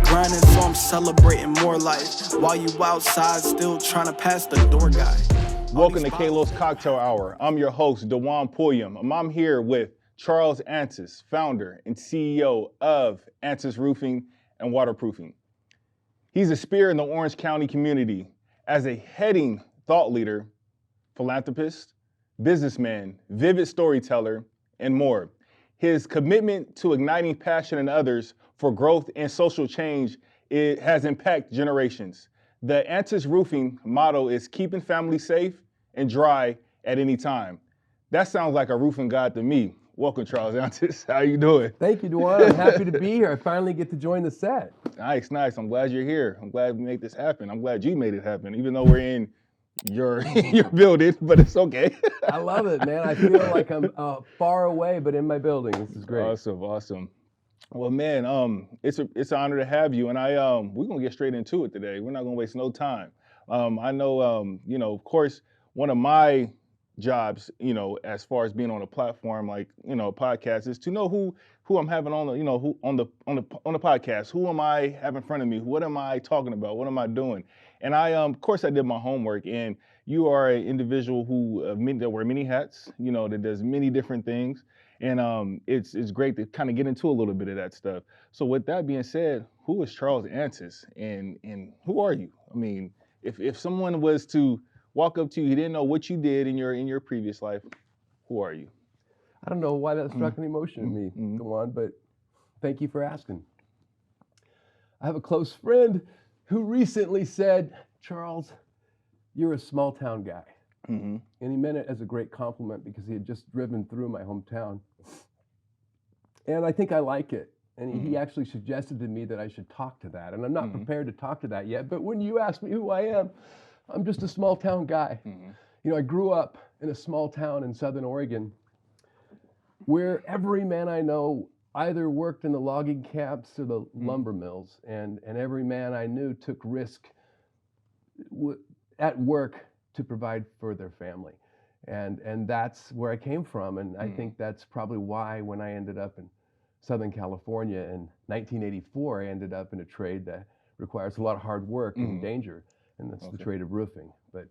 grinding, so I'm celebrating more life. While you outside, still trying to pass the door guy. Welcome to Kalos Cocktail Hour. I'm your host, Dajuan Pulliam. I'm here with Charles Antis, founder and CEO of Antis Roofing and Waterproofing. He's a spear in the Orange County community as a heading thought leader, philanthropist, businessman, vivid storyteller, and more. His commitment to igniting passion in others for growth and social change has impacted generations. The Antis Roofing motto is keeping families safe and dry at any time. That sounds like a roofing god to me. Welcome, Charles Antis. How you doing? Thank you, Dajuan. I'm happy to be here. I finally get to join the set. Nice. I'm glad you're here. I'm glad we made this happen. I'm glad you made it happen, even though we're in your building, but it's okay. I love it, man. I feel like I'm far away, but in my building. This is great. Awesome. Well, man, it's an honor to have you, and we're gonna get straight into it today. We're not gonna waste no time. I know, of course, one of my jobs, as far as being on a platform like, podcast, is to know who I'm having on the, on the podcast. Who am I have in front of me? What am I talking about? What am I doing? And of course, I did my homework. And you are an individual that wear many hats, that does many different things. And it's great to kind of get into a little bit of that stuff. So with that being said, who is Charles Antis, and who are you? I mean, if someone was to walk up to you, he didn't know what you did in your previous life, who are you? I don't know why that struck an emotion in me, Dajuan, but thank you for asking. I have a close friend who recently said, Charles, you're a small town guy. Mm-hmm. And he meant it as a great compliment because he had just driven through my hometown. And I think I like it. And he actually suggested to me that I should talk to that. And I'm not prepared to talk to that yet. But when you ask me who I am, I'm just a small town guy. I grew up in a small town in Southern Oregon where every man I know either worked in the logging camps or the lumber mills. And every man I knew took risk at work to provide for their family. And that's where I came from. And I think that's probably why when I ended up in Southern California in 1984, I ended up in a trade that requires a lot of hard work and danger. And that's the trade of roofing. But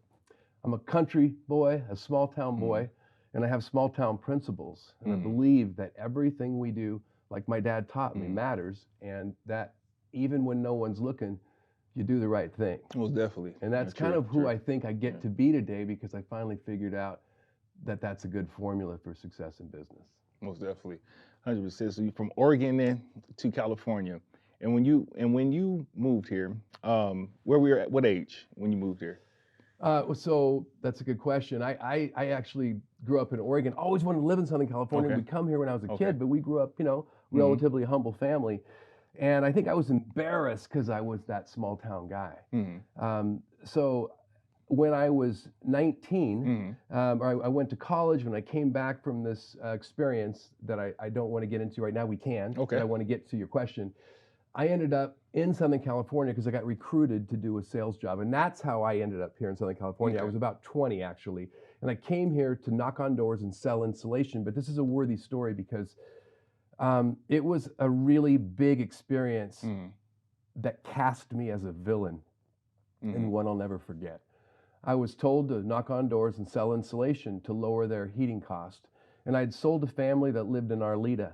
I'm a country boy, a small town boy, and I have small town principles. And I believe that everything we do, like my dad taught me, matters. And that even when no one's looking, you do the right thing. Most definitely. And that's kind of who I think I get to be today, because I finally figured out that that's a good formula for success in business. Most definitely. 100%. So you're from Oregon then to California. And when you moved here, where were you at, what age when you moved here? So that's a good question. I actually grew up in Oregon. Always wanted to live in Southern California. Okay. We'd come here when I was a kid, but we grew up, relatively humble family. And I think I was embarrassed because I was that small town guy. So when I was 19, I went to college. When I came back from this experience that I don't want to get into right now, we can. Okay. But I want to get to your question. I ended up in Southern California because I got recruited to do a sales job. And that's how I ended up here in Southern California. Okay. I was about 20, actually. And I came here to knock on doors and sell insulation. But this is a worthy story because it was a really big experience that cast me as a villain, and one I'll never forget. I was told to knock on doors and sell insulation to lower their heating cost. And I'd sold a family that lived in Arleta,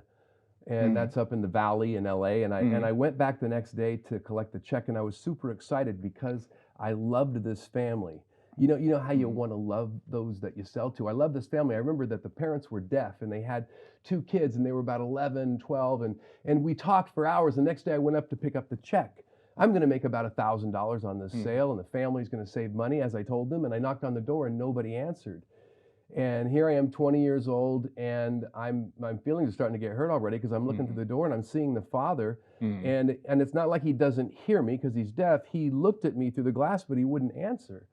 and that's up in the valley in LA. And I went back the next day to collect the check, and I was super excited because I loved this family. You know how you want to love those that you sell to. I love this family. I remember that the parents were deaf, and they had 2 kids, and they were about 11, 12, and we talked for hours. The next day I went up to pick up the check. I'm going to make about $1,000 on this sale, and the family's going to save money, as I told them. And I knocked on the door, and nobody answered. And here I am, 20 years old, and my feelings are starting to get hurt already because I'm looking through the door and I'm seeing the father, and it's not like he doesn't hear me because he's deaf. He looked at me through the glass, but he wouldn't answer.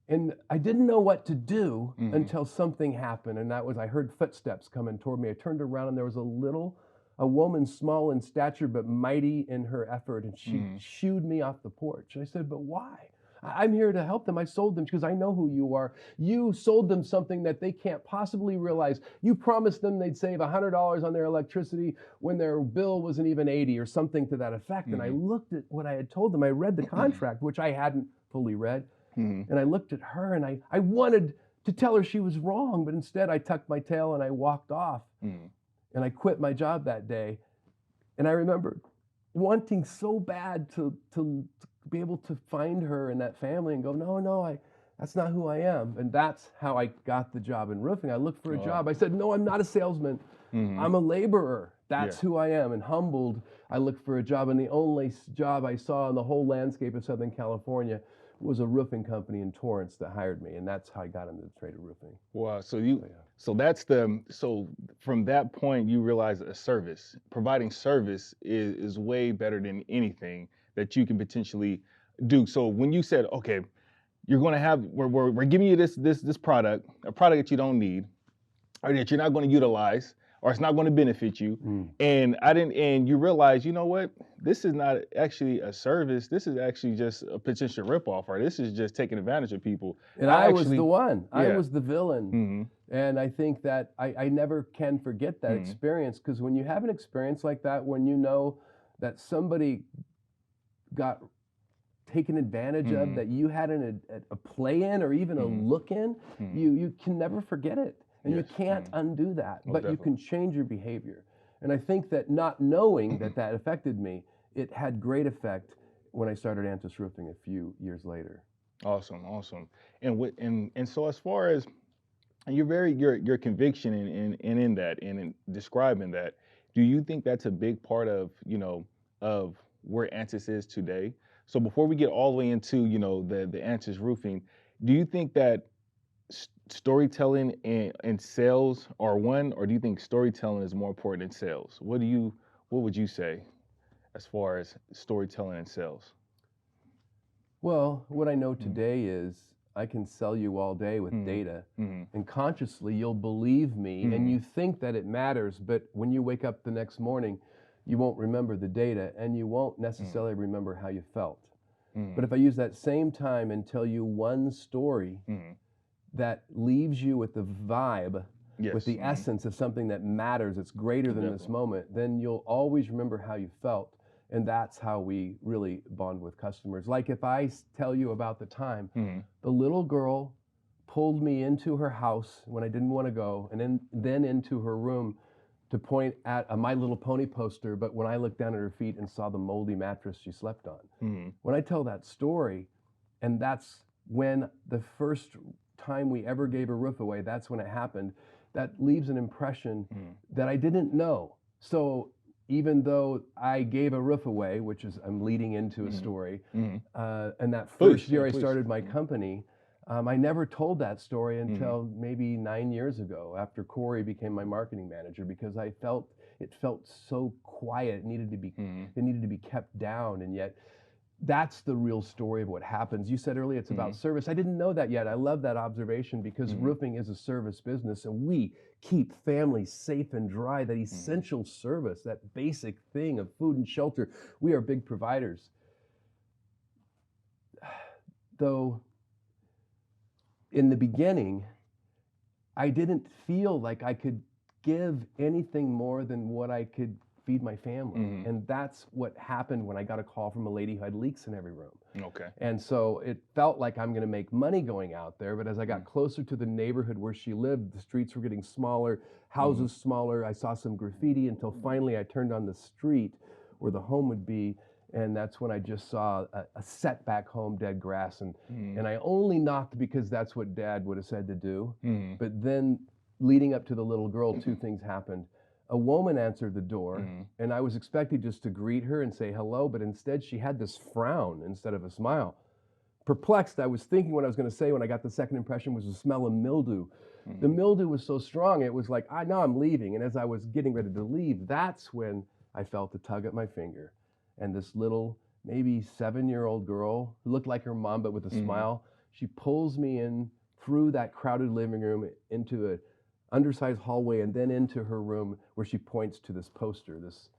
And I didn't know what to do until something happened, and that was I heard footsteps coming toward me. I turned around, and there was a woman small in stature but mighty in her effort, and she shooed me off the porch. I said, but why? I'm here to help them. I sold them because I know who you are. You sold them something that they can't possibly realize. You promised them they'd save $100 on their electricity when their bill wasn't even 80 or something to that effect. And I looked at what I had told them. I read the contract, which I hadn't fully read. And I looked at her and I wanted to tell her she was wrong, but instead I tucked my tail and I walked off. And I quit my job that day. And I remember wanting so bad to be able to find her and that family and go, no, that's not who I am. And that's how I got the job in roofing. I looked for a job. I said, no, I'm not a salesman. I'm a laborer. That's who I am. And humbled, I looked for a job. And the only job I saw in the whole landscape of Southern California was a roofing company in Torrance that hired me. And that's how I got into the trade of roofing. Wow. So from that point, you realize that providing service is way better than anything that you can potentially do. So when you said, okay, you're going to have, we're giving you this product, a product that you don't need, or that you're not going to utilize, or it's not going to benefit you. And you realize, you know what? This is not actually a service. This is actually just a potential ripoff, or this is just taking advantage of people. And I was the one. I was the villain. And I think that I never can forget that experience, because when you have an experience like that, when you know that somebody got taken advantage of, that you had a play in or even a look in, you can never forget it. And you can't undo that, but you can change your behavior. And I think that not knowing that affected me, it had great effect when I started Antis Roofing a few years later. Awesome. And so as far as your conviction in that and in describing that, do you think that's a big part of of where Antis is today? So before we get all the way into the Antis Roofing, do you think that storytelling and sales are one, or do you think storytelling is more important than sales? What would you say as far as storytelling and sales? Well, what I know today is I can sell you all day with data, and consciously you'll believe me, and you think that it matters, but when you wake up the next morning, you won't remember the data, and you won't necessarily remember how you felt. But if I use that same time and tell you one story that leaves you with the vibe, with the essence of something that matters, it's greater than this moment, then you'll always remember how you felt. And that's how we really bond with customers. Like if I tell you about the time, the little girl pulled me into her house when I didn't want to go, and then into her room to point at a My Little Pony poster, but when I looked down at her feet and saw the moldy mattress she slept on. When I tell that story, and that's when the first time we ever gave a roof away, that's when it happened, that leaves an impression that I didn't know. So even though I gave a roof away, which is, I'm leading into a story, and that first year I started my company, I never told that story until maybe 9 years ago, after Corey became my marketing manager, because it felt so quiet. It needed to be kept down, and yet that's the real story of what happens. You said earlier it's about service. I didn't know that yet. I love that observation, because roofing is a service business, and we keep families safe and dry, that essential service, that basic thing of food and shelter. We are big providers. Though in the beginning, I didn't feel like I could give anything more than what I could feed my family. And that's what happened when I got a call from a lady who had leaks in every room. Okay. And so it felt like I'm going to make money going out there, but as I got closer to the neighborhood where she lived, the streets were getting smaller, houses smaller. I saw some graffiti until finally I turned on the street where the home would be, and that's when I just saw a setback home, dead grass, and I only knocked because that's what Dad would have said to do. But then leading up to the little girl, two things happened. A woman answered the door, and I was expecting just to greet her and say hello, but instead she had this frown instead of a smile. Perplexed, I was thinking what I was going to say when I got the second impression was the smell of mildew. The mildew was so strong, it was like, now I'm leaving. And as I was getting ready to leave, that's when I felt a tug at my finger. And this little, maybe 7-year-old girl, who looked like her mom, but with a smile, she pulls me in through that crowded living room into a undersized hallway, and then into her room where she points to this poster, this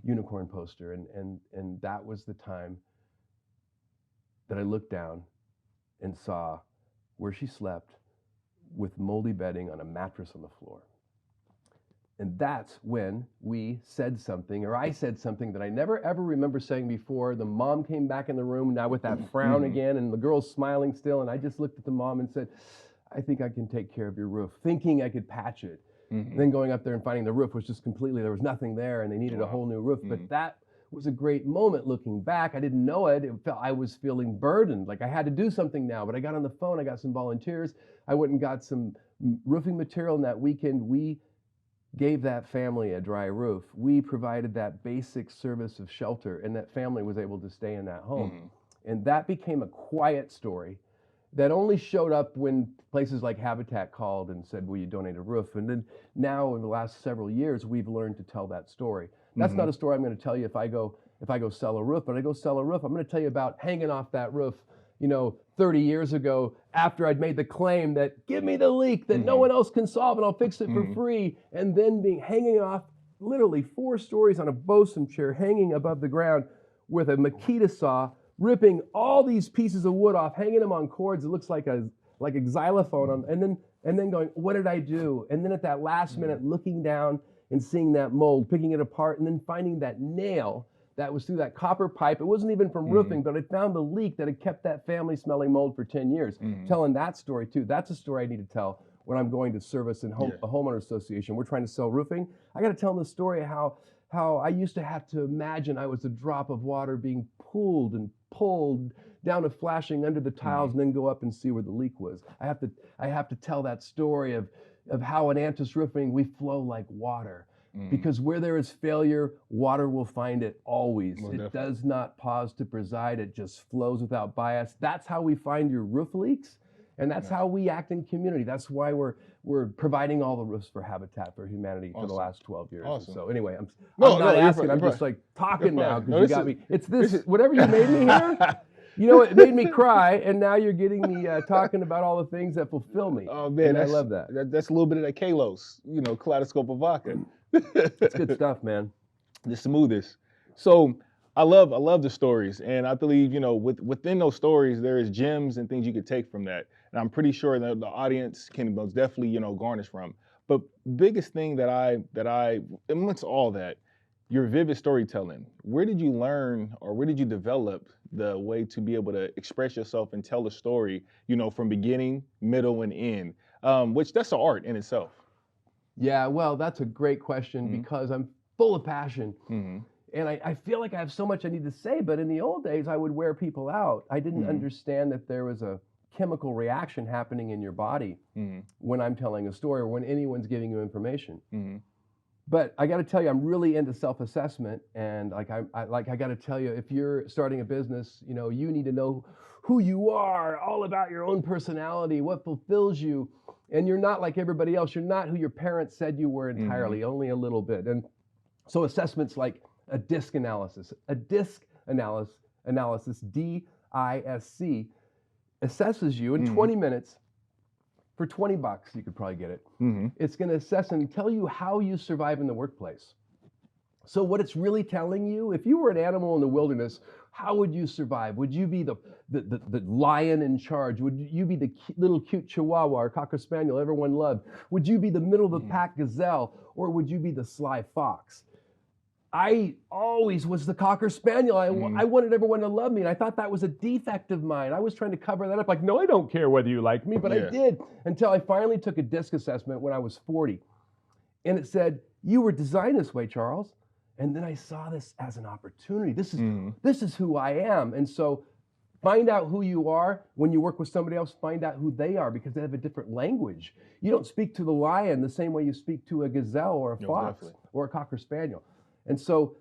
unicorn poster. And that was the time that I looked down and saw where she slept with moldy bedding on a mattress on the floor. And that's when we said something, or I said something that I never ever remember saying before. The mom came back in the room now with that frown again, and the girl's smiling still. And I just looked at the mom and said, I think I can take care of your roof, thinking I could patch it. And then going up there and finding the roof was just completely, there was nothing there, and they needed a whole new roof. But that was a great moment looking back. I didn't know it. I was feeling burdened, like I had to do something now. But I got on the phone, I got some volunteers. I went and got some roofing material, and that weekend we gave that family a dry roof. We provided that basic service of shelter, and that family was able to stay in that home. And that became a quiet story that only showed up when places like Habitat called and said, will you donate a roof? And then now in the last several years, we've learned to tell that story. That's not a story I'm going to tell you if I go sell a roof, but I go sell a roof. I'm going to tell you about hanging off that roof, 30 years ago, after I'd made the claim that give me the leak that no one else can solve and I'll fix it for free. And then hanging off literally 4 stories on a bosun chair, hanging above the ground with a Makita saw, ripping all these pieces of wood off, hanging them on cords. It looks like a xylophone and then going, what did I do? And then at that last minute, looking down and seeing that mold, picking it apart, and then finding that nail that was through that copper pipe. It wasn't even from roofing, but I found the leak that had kept that family smelling mold for 10 years. Telling that story too. That's a story I need to tell when I'm going to service in a homeowner association. We're trying to sell roofing. I got to tell them the story of how I used to have to imagine I was a drop of water being pulled and pulled down to flashing under the tiles and then go up and see where the leak was. I have to tell that story of how in Antis Roofing we flow like water. Because where there is failure, water will find it always. It does not pause to preside. It just flows without bias. That's how we find your roof leaks, and that's how we act in community. That's why we're providing all the roofs for Habitat for Humanity for the last 12 years. So anyway, I'm not asking. I'm just like talking now because you got me. It's this whatever you made me here. It made me cry, and now you're getting me talking about all the things that fulfill me. Oh man, I love that. That's a little bit of that Kalos, kaleidoscope of vodka. It's good stuff, man. The smoothest. So I love the stories, and I believe within those stories there is gems and things you could take from that, and I'm pretty sure that the audience can most definitely garnish from. But biggest thing that I amongst all that, your vivid storytelling. Where did you learn, or where did you develop the way to be able to express yourself and tell a story, from beginning, middle, and end? Which that's an art in itself. Yeah, well, that's a great question because I'm full of passion. And I feel like I have so much I need to say, but in the old days, I would wear people out. I didn't understand that there was a chemical reaction happening in your body when I'm telling a story or when anyone's giving you information. But I got to tell you, I'm really into self-assessment, and I got to tell you, if you're starting a business, you need to know who you are, all about your own personality, what fulfills you. And you're not like everybody else. You're not who your parents said you were entirely, only a little bit. And so assessments like a DISC analysis, DISC, assesses you in 20 minutes for $20. You could probably get it. It's going to assess and tell you how you survive in the workplace. So what it's really telling you, if you were an animal in the wilderness, how would you survive? Would you be the lion in charge? Would you be the little cute chihuahua or cocker spaniel everyone loved? Would you be the middle of the pack gazelle, or would you be the sly fox? I always was the cocker spaniel. I wanted everyone to love me, and I thought that was a defect of mine. I was trying to cover that up, like, no, I don't care whether you like me, but I did, until I finally took a DISC assessment when I was 40. And it said, you were designed this way, Charles. And then I saw this as an opportunity. This is who I am. And so find out who you are. When you work with somebody else, find out who they are, because they have a different language. You don't speak to the lion the same way you speak to a gazelle or a fox or a cocker spaniel. And so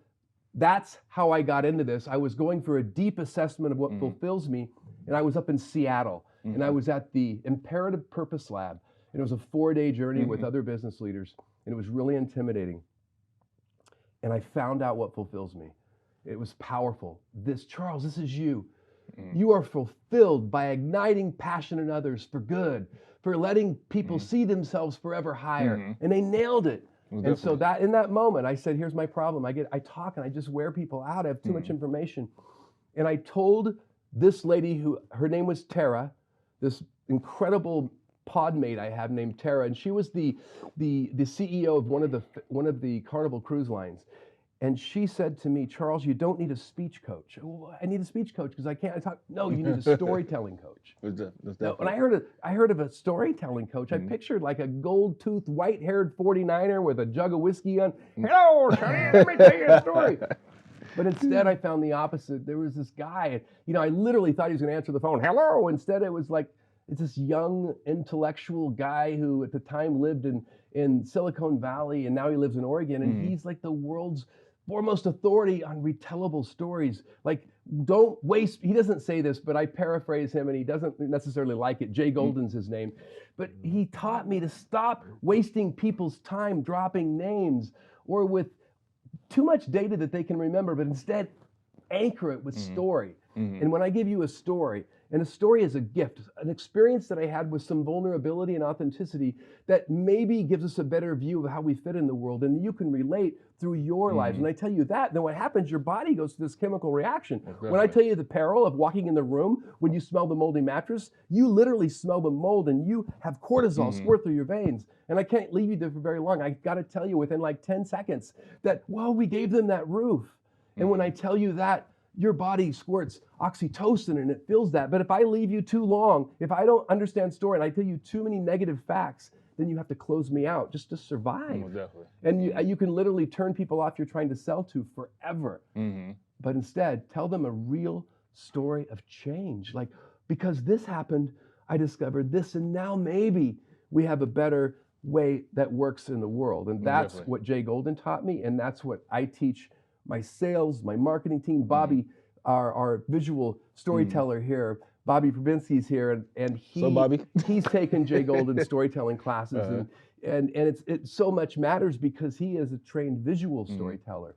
that's how I got into this. I was going for a deep assessment of what fulfills me. And I was up in Seattle, and I was at the Imperative Purpose Lab. And it was a 4-day journey with other business leaders. And it was really intimidating. And I found out what fulfills me. It was powerful. Charles, this is you. You are fulfilled by igniting passion in others for good, for letting people see themselves forever higher. And they nailed it. And so that in that moment, I said, here's my problem. I talk and I just wear people out. I have too much information. And I told this lady her name was Tara, this incredible podmate I have named Tara, and she was the CEO of one of the Carnival cruise lines. And she said to me, Charles, you don't need a speech coach. "Oh, I need a speech coach because I can't talk. No, you need a storytelling coach. No, and I heard of a storytelling coach. I pictured like a gold-toothed, white-haired 49er with a jug of whiskey on. Hello, Sonny, let me tell you a story. But instead, I found the opposite. There was this guy, I literally thought he was going to answer the phone. Hello. Instead, it was like, it's this young intellectual guy who at the time lived in Silicon Valley, and now he lives in Oregon, and he's like the world's foremost authority on retellable stories. Like, don't waste, he doesn't say this, but I paraphrase him, and he doesn't necessarily like it. Jay Golden's his name. But he taught me to stop wasting people's time dropping names or with too much data that they can remember, but instead anchor it with story. And when I give you a story, and a story is a gift, an experience that I had with some vulnerability and authenticity that maybe gives us a better view of how we fit in the world, and you can relate through your lives. And I tell you that, then what happens, your body goes through this chemical reaction. When I tell you the peril of walking in the room, when you smell the moldy mattress, you literally smell the mold and you have cortisol squirt through your veins. And I can't leave you there for very long. I got to tell you within like 10 seconds that, well, we gave them that roof. And when I tell you that, your body squirts oxytocin and it feels that. But if I leave you too long, if I don't understand story and I tell you too many negative facts, then you have to close me out just to survive. Definitely. And you can literally turn people off you're trying to sell to forever. But instead, tell them a real story of change. Like, because this happened, I discovered this, and now maybe we have a better way that works in the world. And that's what Jay Golden taught me, and that's what I teach my sales, my marketing team. Bobby, our visual storyteller here, Bobby Probinski's here, and he's taken Jay Golden's storytelling classes, and it so much matters because he is a trained visual storyteller.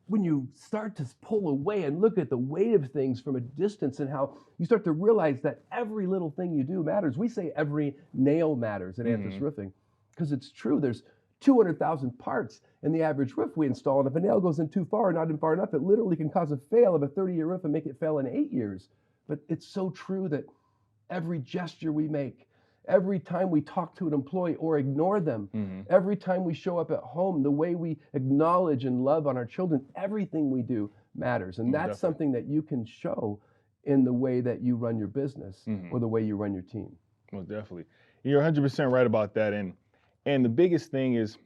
When you start to pull away and look at the weight of things from a distance and how you start to realize that every little thing you do matters. We say every nail matters at Anthos Roofing because it's true. There's 200,000 parts in the average roof we install, and if a nail goes in too far, not in far enough, it literally can cause a fail of a 30-year roof and make it fail in 8 years. But it's so true that every gesture we make, every time we talk to an employee or ignore them, every time we show up at home, the way we acknowledge and love on our children, everything we do matters. And that's something that you can show in the way that you run your business or the way you run your team. Well, definitely. You're 100% right about that. And the biggest thing is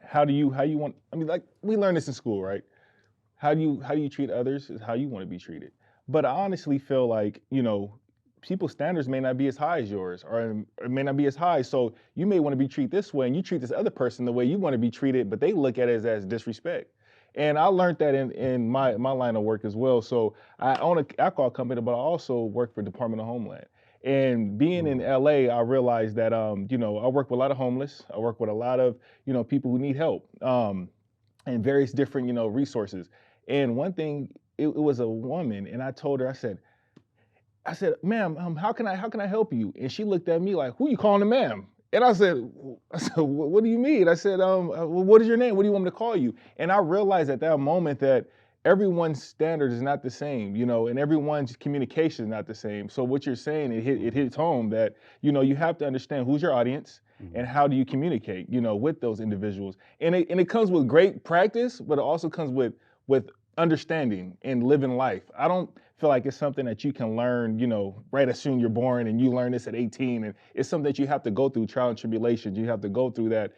how you want, I mean, like we learned this in school, right? How you treat others is how you want to be treated. But I honestly feel like, people's standards may not be as high as yours, or it may not be as high. So you may want to be treated this way, and you treat this other person the way you want to be treated, but they look at it as disrespect. And I learned that in my line of work as well. So I own an alcohol company, but I also work for Department of Homeland. And being in LA, I realized that, I work with a lot of homeless. I work with a lot of, people who need help, and various different, resources. And one thing, it was a woman, and I told her, I said, ma'am, how can I help you? And she looked at me like, who you calling a ma'am? And I said, what do you mean? I said, what is your name? What do you want me to call you? And I realized at that moment that everyone's standard is not the same, and everyone's communication is not the same. So what you're saying, it hits home that, you have to understand who's your audience and how do you communicate, with those individuals. And it comes with great practice, but it also comes with understanding and living life. I don't feel like it's something that you can learn, right as soon you're born, and you learn this at 18. And it's something that you have to go through trial and tribulations. You have to go through that,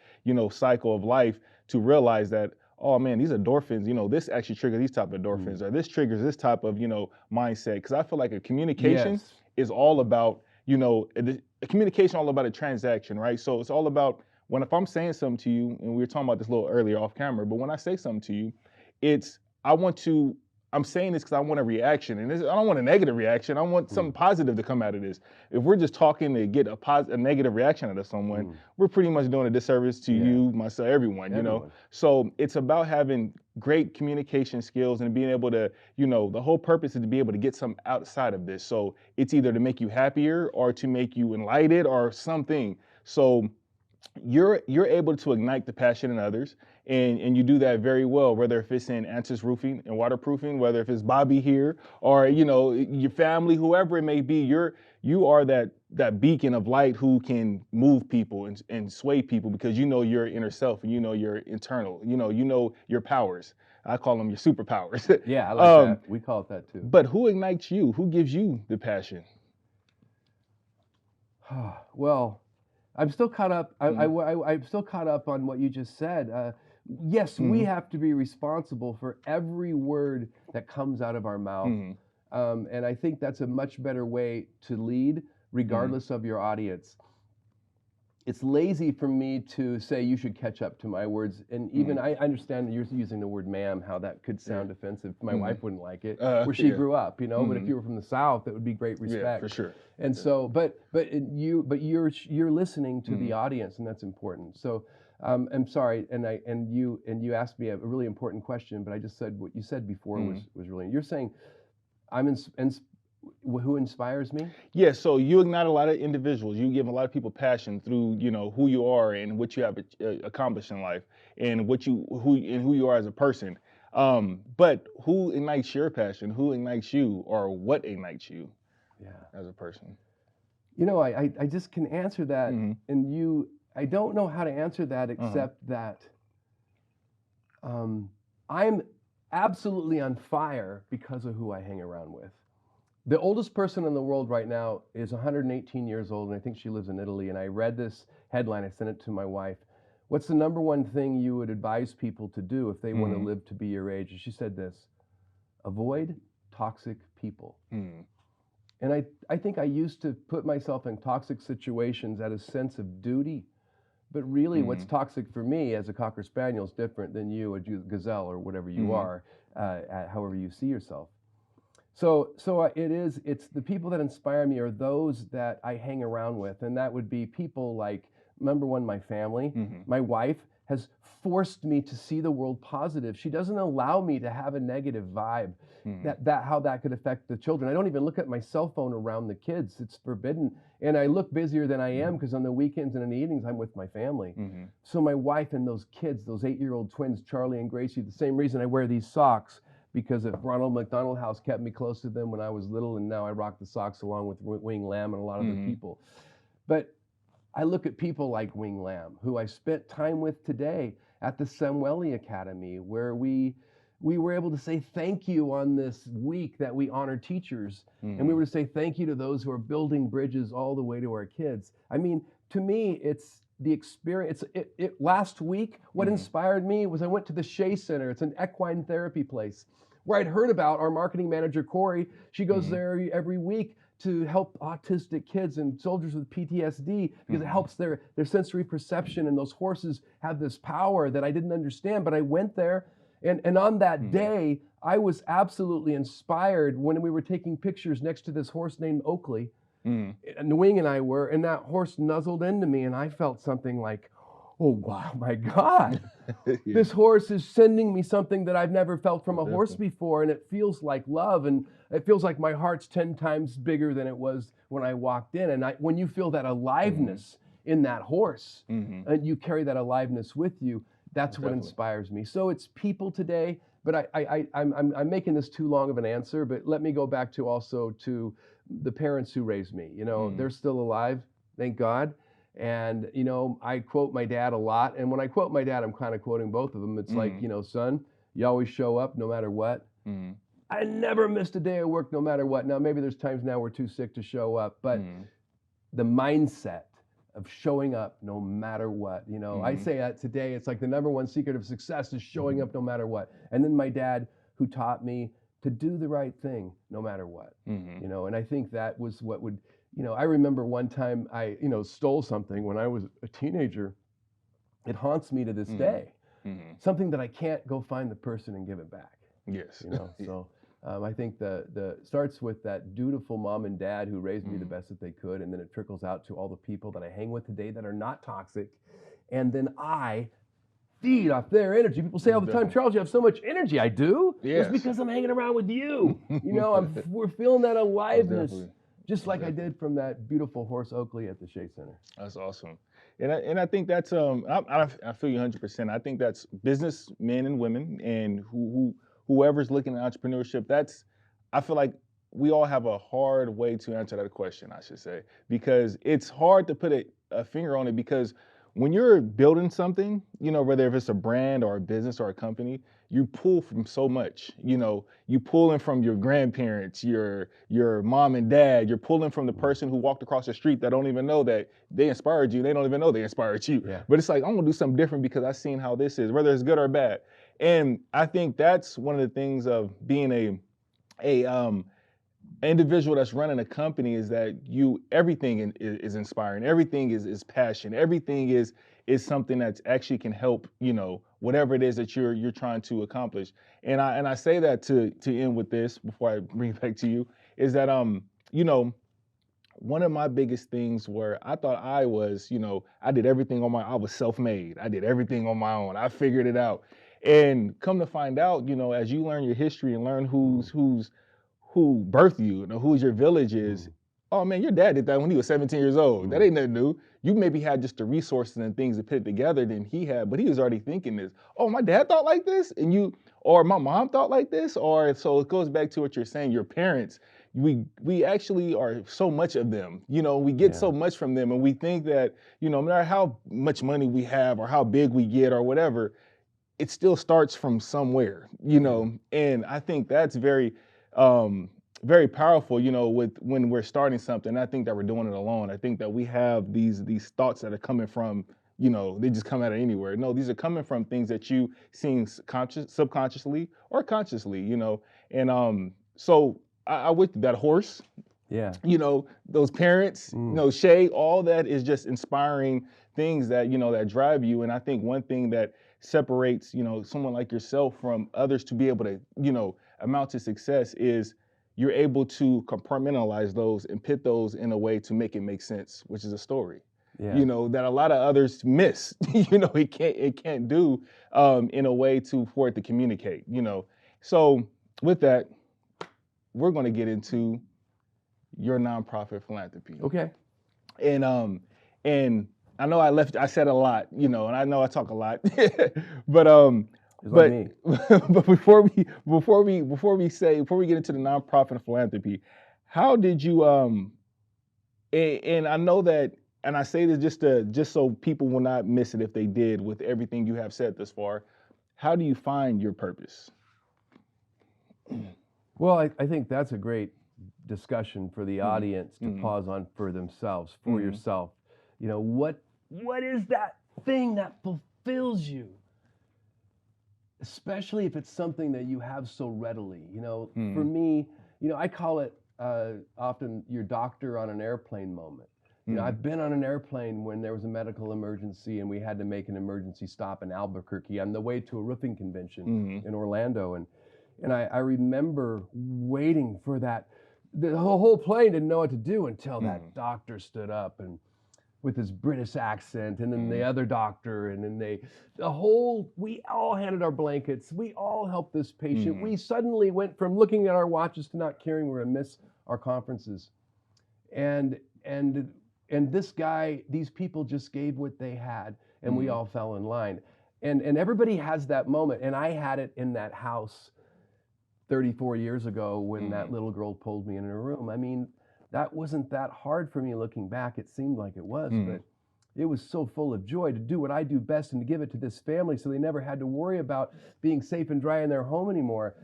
cycle of life to realize that, oh man, these endorphins, this actually triggers these type of endorphins, or this triggers this type of, mindset. Because I feel like a communication is all about, a communication all about a transaction, right? So it's all about if I'm saying something to you, and we were talking about this a little earlier off camera, but when I say something to you, I'm saying this because I want a reaction, and I don't want a negative reaction. I want something positive to come out of this. If we're just talking to get a negative reaction out of someone, we're pretty much doing a disservice to you, myself, everyone. So it's about having great communication skills and being able to, the whole purpose is to be able to get something outside of this. So it's either to make you happier or to make you enlightened or something. So you're able to ignite the passion in others, and you do that very well, whether if it's in Ansys Roofing and Waterproofing, whether if it's Bobby here, or your family, whoever it may be. You are that beacon of light who can move people and sway people, because you know your inner self, and you know your internal, you know your powers. I call them your superpowers. Yeah, I like that. We call it that too. But who ignites you? Who gives you the passion? Well, I'm still caught up. I'm still caught up on what you just said. Yes, we have to be responsible for every word that comes out of our mouth. And I think that's a much better way to lead, regardless of your audience. It's lazy for me to say you should catch up to my words. And even I understand that you're using the word ma'am, how that could sound offensive. My wife wouldn't like it, where she grew up, but if you were from the South, it would be great respect. Yeah, for sure. And so, but you're listening to the audience, and that's important. So I'm sorry, and you asked me a really important question, but I just said what you said before was really. You're saying who inspires me? Yeah, so you ignite a lot of individuals. You give a lot of people passion through, who you are and what you have accomplished in life, and who you are as a person. But who ignites your passion? Who ignites you, or what ignites you? As a person. I just can answer that, and I don't know how to answer that except that I'm absolutely on fire because of who I hang around with. The oldest person in the world right now is 118 years old, and I think she lives in Italy. And I read this headline. I sent it to my wife. What's the number one thing you would advise people to do if they want to live to be your age? And she said this: avoid toxic people. And I think I used to put myself in toxic situations out of sense of duty. But really, what's toxic for me as a Cocker Spaniel is different than you, a gazelle, or whatever you are, however you see yourself. So it's the people that inspire me are those that I hang around with. And that would be people like, number one, my family. My wife has forced me to see the world positive. She doesn't allow me to have a negative vibe, how that could affect the children. I don't even look at my cell phone around the kids. It's forbidden. And I look busier than I am because on the weekends and in the evenings, I'm with my family. So my wife and those kids, those 8-year-old twins, Charlie and Gracie, the same reason I wear these socks, because if Ronald McDonald House kept me close to them when I was little, and now I rock the socks along with Wing Lam and a lot of other people. But I look at people like Wing Lam, who I spent time with today at the Samueli Academy, where we were able to say thank you on this week that we honor teachers. And we were to say thank you to those who are building bridges all the way to our kids. I mean, to me, it's the experience. Last week, what inspired me was I went to the Shea Center. It's an equine therapy place where I'd heard about our marketing manager, Corey. She goes there every week to help autistic kids and soldiers with PTSD, because it helps their sensory perception, and those horses have this power that I didn't understand. But I went there, and on that day, I was absolutely inspired when we were taking pictures next to this horse named Oakley. And Wing and I were, and that horse nuzzled into me, and I felt something like, oh, wow, my God. This horse is sending me something that I've never felt from a horse before, and it feels like love, and it feels like my heart's 10 times bigger than it was when I walked in. And when you feel that aliveness in that horse, and you carry that aliveness with you, that's what inspires me. So it's people today, but I'm making this too long of an answer, but let me go back to also to the parents who raised me. They're still alive, thank God. And, I quote my dad a lot. And when I quote my dad, I'm kind of quoting both of them. It's like, son, you always show up no matter what. I never missed a day of work no matter what. Now, maybe there's times now we're too sick to show up, but the mindset of showing up no matter what, I say that today, it's like the number one secret of success is showing up no matter what. And then my dad, who taught me to do the right thing no matter what, and I think that was what would, I remember one time I, stole something when I was a teenager. It haunts me to this day. Something that I can't go find the person and give it back. Yes. So I think the starts with that dutiful mom and dad who raised me the best that they could, and then it trickles out to all the people that I hang with today that are not toxic, and then I feed off their energy. People say all the time, Charles, you have so much energy. I do. Yes. It's because I'm hanging around with you. We're feeling that aliveness. Just like I did from that beautiful horse Oakley at the Shea Center. That's awesome. And I think that's I feel you 100%. I think that's businessmen and women and whoever's looking at entrepreneurship. I feel like we all have a hard way to answer that question. I should say, because it's hard to put a finger on it, because when you're building something, whether if it's a brand or a business or a company, you pull from so much. You pulling from your grandparents, your mom and dad. You're pulling from the person who walked across the street that don't even know that they inspired you. They don't even know they inspired you. Yeah. But it's like, I'm gonna do something different because I've seen how this is, whether it's good or bad. And I think that's one of the things of being a individual that's running a company, is that everything is inspiring, everything is passion, everything is something that actually can help, whatever it is that you're trying to accomplish. And I say that to end with this before I bring it back to you, is that one of my biggest things where I thought I was, I did everything I was self-made. I did everything on my own. I figured it out. And come to find out, as you learn your history and learn who birthed you, who your village is. Oh man, your dad did that when he was 17 years old. That ain't nothing new. You maybe had just the resources and things to put it together than he had, but he was already thinking this. Oh, my dad thought like this, or my mom thought like this, or so it goes back to what you're saying. Your parents, we actually are so much of them. We get so much from them, and we think that no matter how much money we have or how big we get or whatever, it still starts from somewhere. And I think that's very very powerful, when we're starting something. I think that we're doing it alone. I think that we have these thoughts that are coming from, they just come out of anywhere. No, these are coming from things that you seen subconsciously or consciously, And so I with that horse, those parents, Shay, all that is just inspiring things that, that drive you. And I think one thing that separates, someone like yourself from others to be able to, amount to success is you're able to compartmentalize those and put those in a way to make it make sense, which is a story. Yeah. That a lot of others miss. It can't do in a way for it to communicate. So with that, we're going to get into your nonprofit philanthropy. Okay. And I know I said a lot, and I know I talk a lot, but but before we get into the nonprofit and philanthropy, how did you and I know that, and I say this just so people will not miss it if they did, with everything you have said thus far, how do you find your purpose? Well, I think that's a great discussion for the audience to pause on for themselves, for yourself. What is that thing that fulfills you? Especially if it's something that you have so readily. For me, I call it often your doctor on an airplane moment. I've been on an airplane when there was a medical emergency and we had to make an emergency stop in Albuquerque on the way to a roofing convention in Orlando. And I remember waiting for that. The whole plane didn't know what to do until that doctor stood up and with his British accent, and then the other doctor, and then we all handed our blankets. We all helped this patient. We suddenly went from looking at our watches to not caring we're going to miss our conferences. And these people just gave what they had, and we all fell in line. And everybody has that moment. And I had it in that house 34 years ago when that little girl pulled me in her room. I mean, that wasn't that hard for me looking back. It seemed like it was, but it was so full of joy to do what I do best and to give it to this family so they never had to worry about being safe and dry in their home anymore.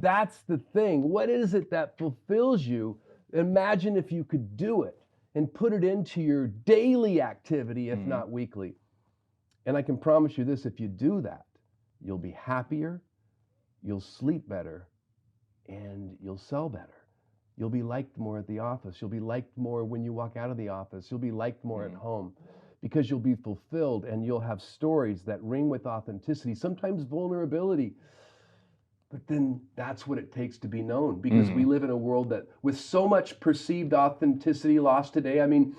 That's the thing. What is it that fulfills you? Imagine if you could do it and put it into your daily activity, if not weekly. And I can promise you this, if you do that, you'll be happier, you'll sleep better, and you'll sell better. You'll be liked more at the office. You'll be liked more when you walk out of the office. You'll be liked more at home because you'll be fulfilled and you'll have stories that ring with authenticity, sometimes vulnerability. But then that's what it takes to be known, because we live in a world that with so much perceived authenticity lost today. I mean,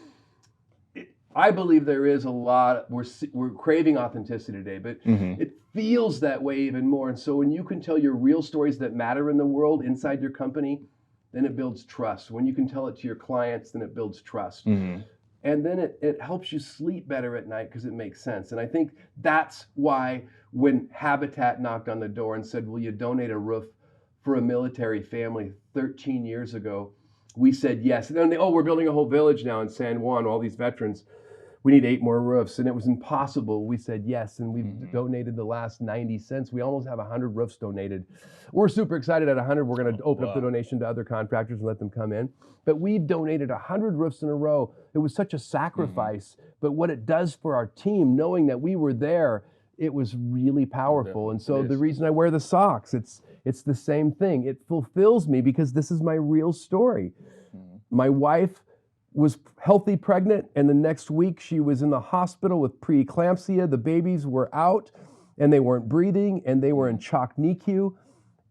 I believe there is a lot, we're craving authenticity today, but it feels that way even more. And so when you can tell your real stories that matter in the world inside your company, then it builds trust. When you can tell it to your clients, then it builds trust. And then it helps you sleep better at night because it makes sense. And I think that's why when Habitat knocked on the door and said, will you donate a roof for a military family 13 years ago, we said yes. And then we're building a whole village now in San Juan, all these veterans. We need 8 more roofs. And it was impossible. We said yes. And we've donated the last 90 cents. We almost have 100 roofs donated. We're super excited at 100. We're going to open up the donation to other contractors and let them come in. But we've donated 100 roofs in a row. It was such a sacrifice. But what it does for our team, knowing that we were there, it was really powerful. And so the reason I wear the socks, it's the same thing. It fulfills me because this is my real story. My wife was healthy pregnant, and the next week she was in the hospital with preeclampsia. The babies were out and they weren't breathing and they were in shock NICU.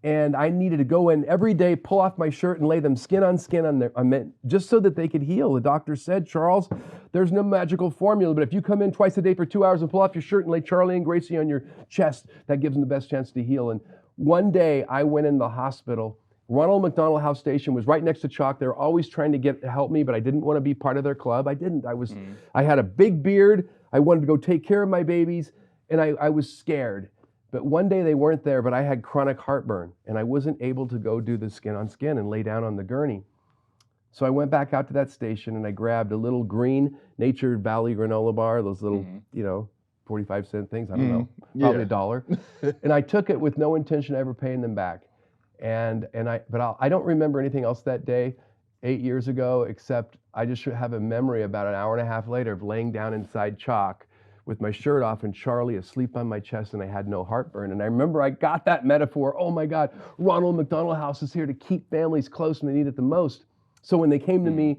And I needed to go in every day, pull off my shirt and lay them skin on their, just so that they could heal. The doctor said, Charles, there's no magical formula, but if you come in twice a day for 2 hours and pull off your shirt and lay Charlie and Gracie on your chest, that gives them the best chance to heal. And one day I went in the hospital. Ronald McDonald House Station was right next to Chalk. They were always trying to help me, but I didn't want to be part of their club. I didn't. I had a big beard. I wanted to go take care of my babies, and I was scared. But one day they weren't there, but I had chronic heartburn, and I wasn't able to go do the skin on skin and lay down on the gurney. So I went back out to that station, and I grabbed a little green Nature Valley granola bar, those little, 45-cent things, I don't know, probably $1. And I took it with no intention of ever paying them back. But I don't remember anything else that day, 8 years ago, except I just have a memory about an hour and a half later of laying down inside Chalk with my shirt off and Charlie asleep on my chest, and I had no heartburn. And I remember I got that metaphor, oh my God, Ronald McDonald House is here to keep families close when they need it the most. So when they came to me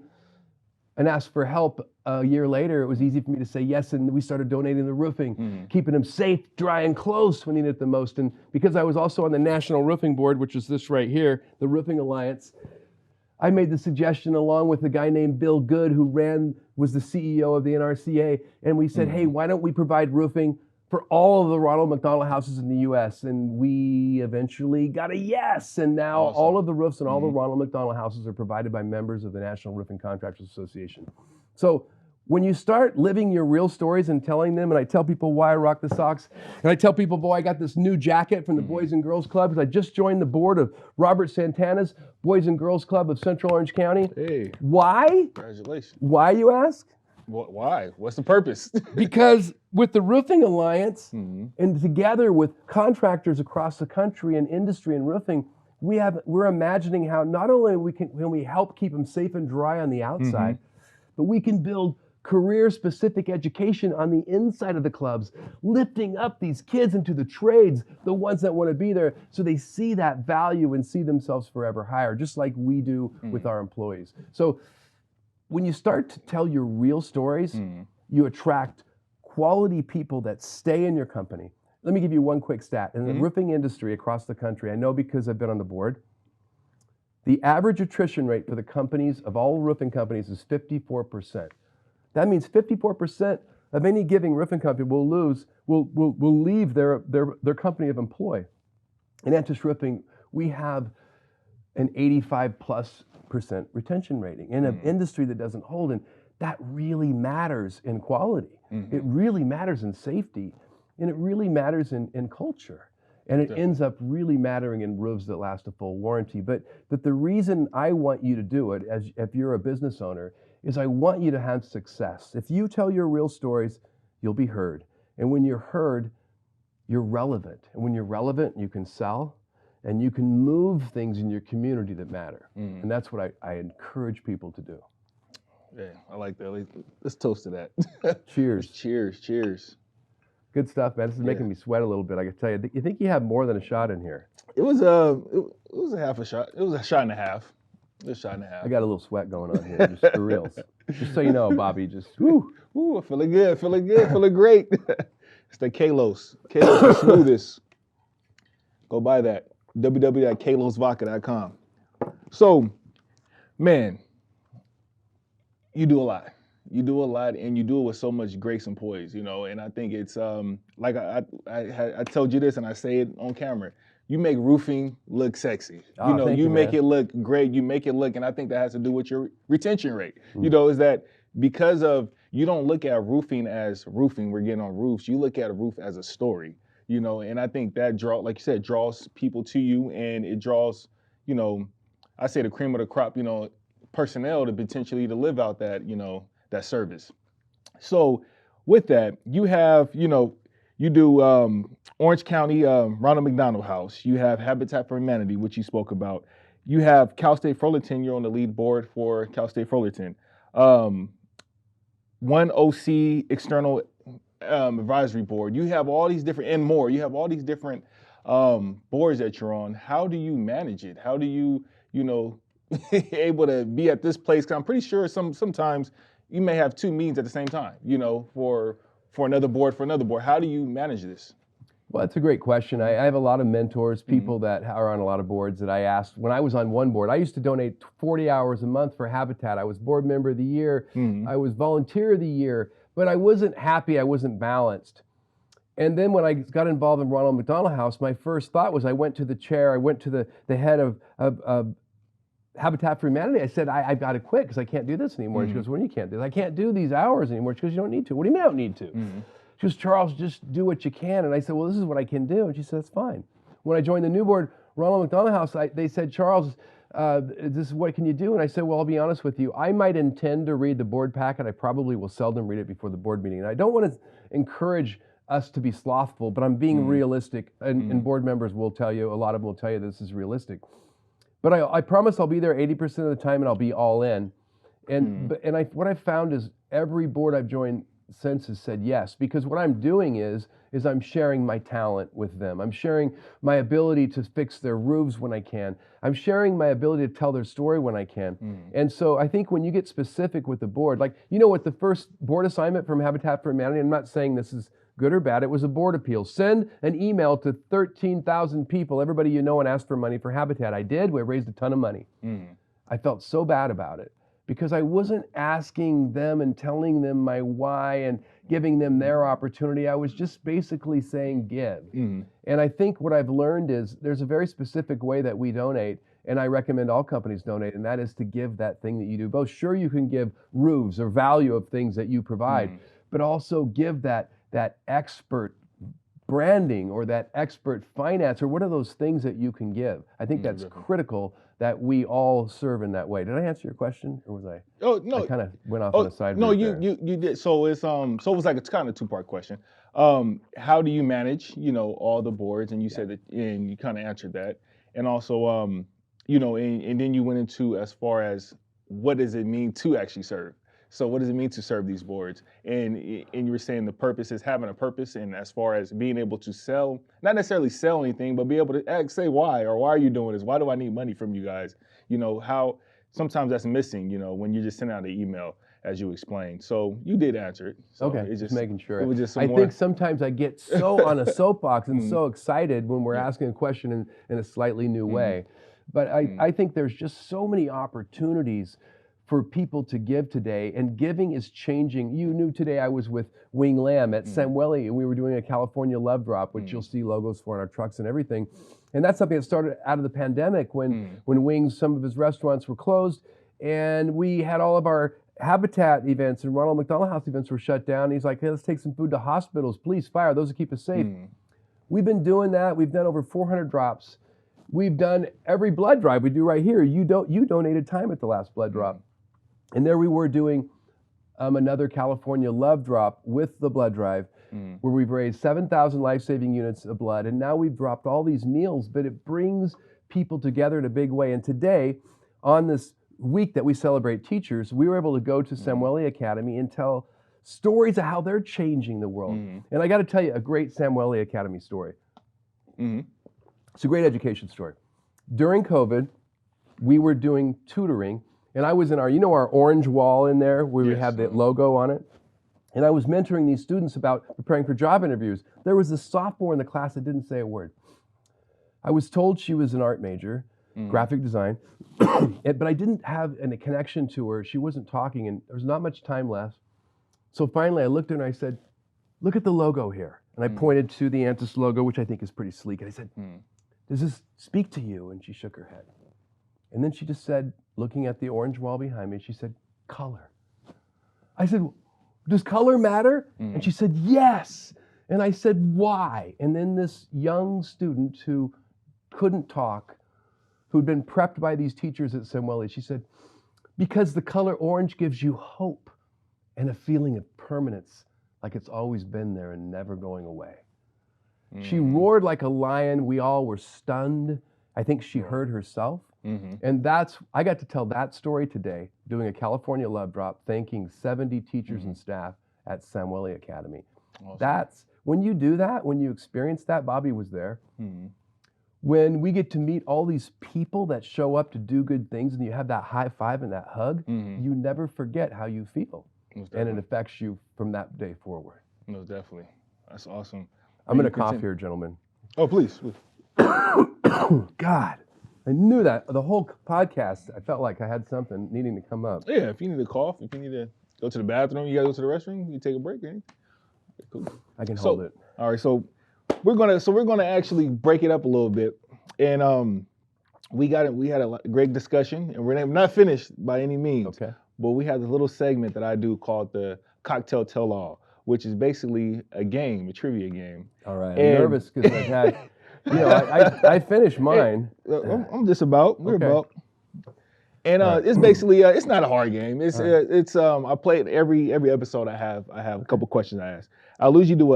and asked for help a year later, it was easy for me to say yes, and we started donating the roofing, keeping them safe, dry, and close when they needed it the most. And because I was also on the National Roofing Board, which is this right here, the Roofing Alliance, I made the suggestion along with a guy named Bill Good, who was the CEO of the NRCA, and we said, hey, why don't we provide roofing for all of the Ronald McDonald houses in the U.S.? And we eventually got a yes, and now all of the roofs and all the Ronald McDonald houses are provided by members of the National Roofing Contractors Association. So when you start living your real stories and telling them, and I tell people why I rock the socks, and I tell people, boy, I got this new jacket from the Boys and Girls Club because I just joined the board of Robert Santana's Boys and Girls Club of Central Orange County. Hey. Why? Congratulations. Why, you ask? Why? What's the purpose? Because with the Roofing Alliance and together with contractors across the country and industry and roofing, we're imagining how not only can we help keep them safe and dry on the outside, but we can build career-specific education on the inside of the clubs, lifting up these kids into the trades, the ones that want to be there, so they see that value and see themselves forever higher, just like we do with our employees. So when you start to tell your real stories, you attract quality people that stay in your company. Let me give you one quick stat. In the roofing industry across the country, I know because I've been on the board, the average attrition rate for the companies of all roofing companies is 54%. That means 54% of any given roofing company will leave their company of employ. In Antis Roofing, we have an 85+% retention rating in an industry that doesn't hold, and that really matters in quality. It really matters in safety, and it really matters in culture. And it ends up really mattering in roofs that last a full warranty. But the reason I want you to do it, as if you're a business owner, is I want you to have success. If you tell your real stories, you'll be heard. And when you're heard, you're relevant. And when you're relevant, you can sell and you can move things in your community that matter. And that's what I encourage people to do. Yeah, I like that. Let's toast to that. Cheers. Cheers. Good stuff, man. This is making me sweat a little bit. I can tell you. You think you have more than a shot in here? It was a half a shot. It was a shot and a half. I got a little sweat going on here, just for reals. Just so you know, Bobby, just whoo. Ooh, feeling good, feeling great. It's the Kalos. Kalos the smoothest. Go buy that. www.kalosvodka.com. So, man, you do a lot. You do a lot, and you do it with so much grace and poise, and I think it's, like I told you this, and I say it on camera, you make roofing look sexy. You make it look great. You make it look, and I think that has to do with your retention rate. Is that because of, you don't look at roofing as roofing, we're getting on roofs. You look at a roof as a story, and I think that like you said, draws people to you, and it draws, I say the cream of the crop, personnel to potentially to live out that, that service. So with that, you have, you do Orange County Ronald McDonald House. You have Habitat for Humanity, which you spoke about. You have Cal State Fullerton. You're on the lead board for Cal State Fullerton. One OC external advisory board. You have all these different, and more. You have all these different boards that you're on. How do you manage it? How do you, able to be at this place? Because I'm pretty sure sometimes you may have two meetings at the same time, for another board, How do you manage this? Well, that's a great question. I have a lot of mentors, people that are on a lot of boards that I asked. When I was on one board, I used to donate 40 hours a month for Habitat. I was board member of the year. I was volunteer of the year, but I wasn't happy. I wasn't balanced. And then when I got involved in Ronald McDonald House, my first thought was I went to the chair, I went to the head of Habitat for Humanity. I said, I've got to quit because I can't do this anymore. She goes, well, you can't do this. I can't do these hours anymore. She goes, you don't need to. What do you mean I don't need to? She goes, Charles, just do what you can. And I said, well, this is what I can do. And she said, that's fine. When I joined the new board, Ronald McDonald House, they said, Charles, this is what can you do? And I said, well, I'll be honest with you. I might intend to read the board packet. I probably will seldom read it before the board meeting. And I don't want to encourage us to be slothful, but I'm being realistic. And board members will tell you, a lot of them will tell you this is realistic. But I promise I'll be there 80% of the time and I'll be all in. And what I've found is every board I've joined since has said yes, because what I'm doing is I'm sharing my talent with them. I'm sharing my ability to fix their roofs when I can. I'm sharing my ability to tell their story when I can. And so I think when you get specific with the board, like, what the first board assignment from Habitat for Humanity, I'm not saying this is good or bad, it was a board appeal. Send an email to 13,000 people, everybody you know, and ask for money for Habitat. I did. We raised a ton of money. I felt so bad about it, because I wasn't asking them and telling them my why and giving them their opportunity. I was just basically saying give. And I think what I've learned is there's a very specific way that we donate, and I recommend all companies donate, and that is to give that thing that you do. Both sure, you can give roofs or value of things that you provide, but also give that expert branding or that expert finance, or what are those things that you can give? I think that's critical, that we all serve in that way. Did I answer your question, or was I? Oh no, I kind of went off on a side. No, you did. So it's so it was like it's kind of a two-part question. How do you manage, all the boards? And you said that, and you kind of answered that. And also, and then you went into as far as what does it mean to actually serve. So what does it mean to serve these boards? And you were saying the purpose is having a purpose, and as far as being able to sell, not necessarily sell anything, but be able to say why, or why are you doing this? Why do I need money from you guys? How sometimes that's missing, when you're just sending out an email, as you explained. So you did answer it. So okay, it's just making sure. It was just I think sometimes I get so on a soapbox and so excited when we're asking a question in a slightly new way. But I think there's just so many opportunities for people to give today, and giving is changing. You knew today I was with Wing Lamb at Samueli, and we were doing a California Love Drop, which you'll see logos for on our trucks and everything. And that's something that started out of the pandemic when Wing's, some of his restaurants were closed, and we had all of our Habitat events and Ronald McDonald House events were shut down. And he's like, hey, let's take some food to hospitals, police, fire, those that keep us safe. We've been doing that. We've done over 400 drops. We've done every blood drive we do right here. You donated time at the last blood drop. And there we were doing another California Love Drop with the blood drive, where we've raised 7,000 life-saving units of blood. And now we've dropped all these meals, but it brings people together in a big way. And today, on this week that we celebrate teachers, we were able to go to Samueli Academy and tell stories of how they're changing the world. And I got to tell you a great Samueli Academy story. It's a great education story. During COVID, we were doing tutoring, and I was in our orange wall in there where we have the logo on it. And I was mentoring these students about preparing for job interviews. There was a sophomore in the class that didn't say a word. I was told she was an art major, graphic design, but I didn't have a connection to her. She wasn't talking, and there was not much time left. So finally I looked at her and I said, look at the logo here. And I pointed to the Antis logo, which I think is pretty sleek. And I said, does this speak to you? And she shook her head. And then she just said, looking at the orange wall behind me, she said, color. I said, does color matter? And she said, yes. And I said, why? And then this young student who couldn't talk, who'd been prepped by these teachers at Samueli, she said, because the color orange gives you hope and a feeling of permanence, like it's always been there and never going away. She roared like a lion. We all were stunned. I think she heard herself. And I got to tell that story today, doing a California Love Drop, thanking 70 teachers and staff at Samueli Academy. Awesome. When you do that, when you experience that, Bobby was there. When we get to meet all these people that show up to do good things and you have that high five and that hug, you never forget how you feel. And it affects you from that day forward. No, definitely. That's awesome. I'm going to cough here, gentlemen. Oh, please. God, I knew that. The whole podcast, I felt like I had something needing to come up. Yeah, if you need to cough, if you need to go to the bathroom, you got to go to the restroom, you take a break, right? Cool. I can hold it. All right, so we're gonna actually break it up a little bit, and we had a great discussion, and we're not finished by any means. Okay. But we have this little segment that I do called the Cocktail Tell-All, which is basically a game, a trivia game. All right. I'm nervous because I've had, I finished mine. I'm just about. We're about. And it's basically it's not a hard game. It's I play it every episode. I have a couple questions I ask. I'll usually do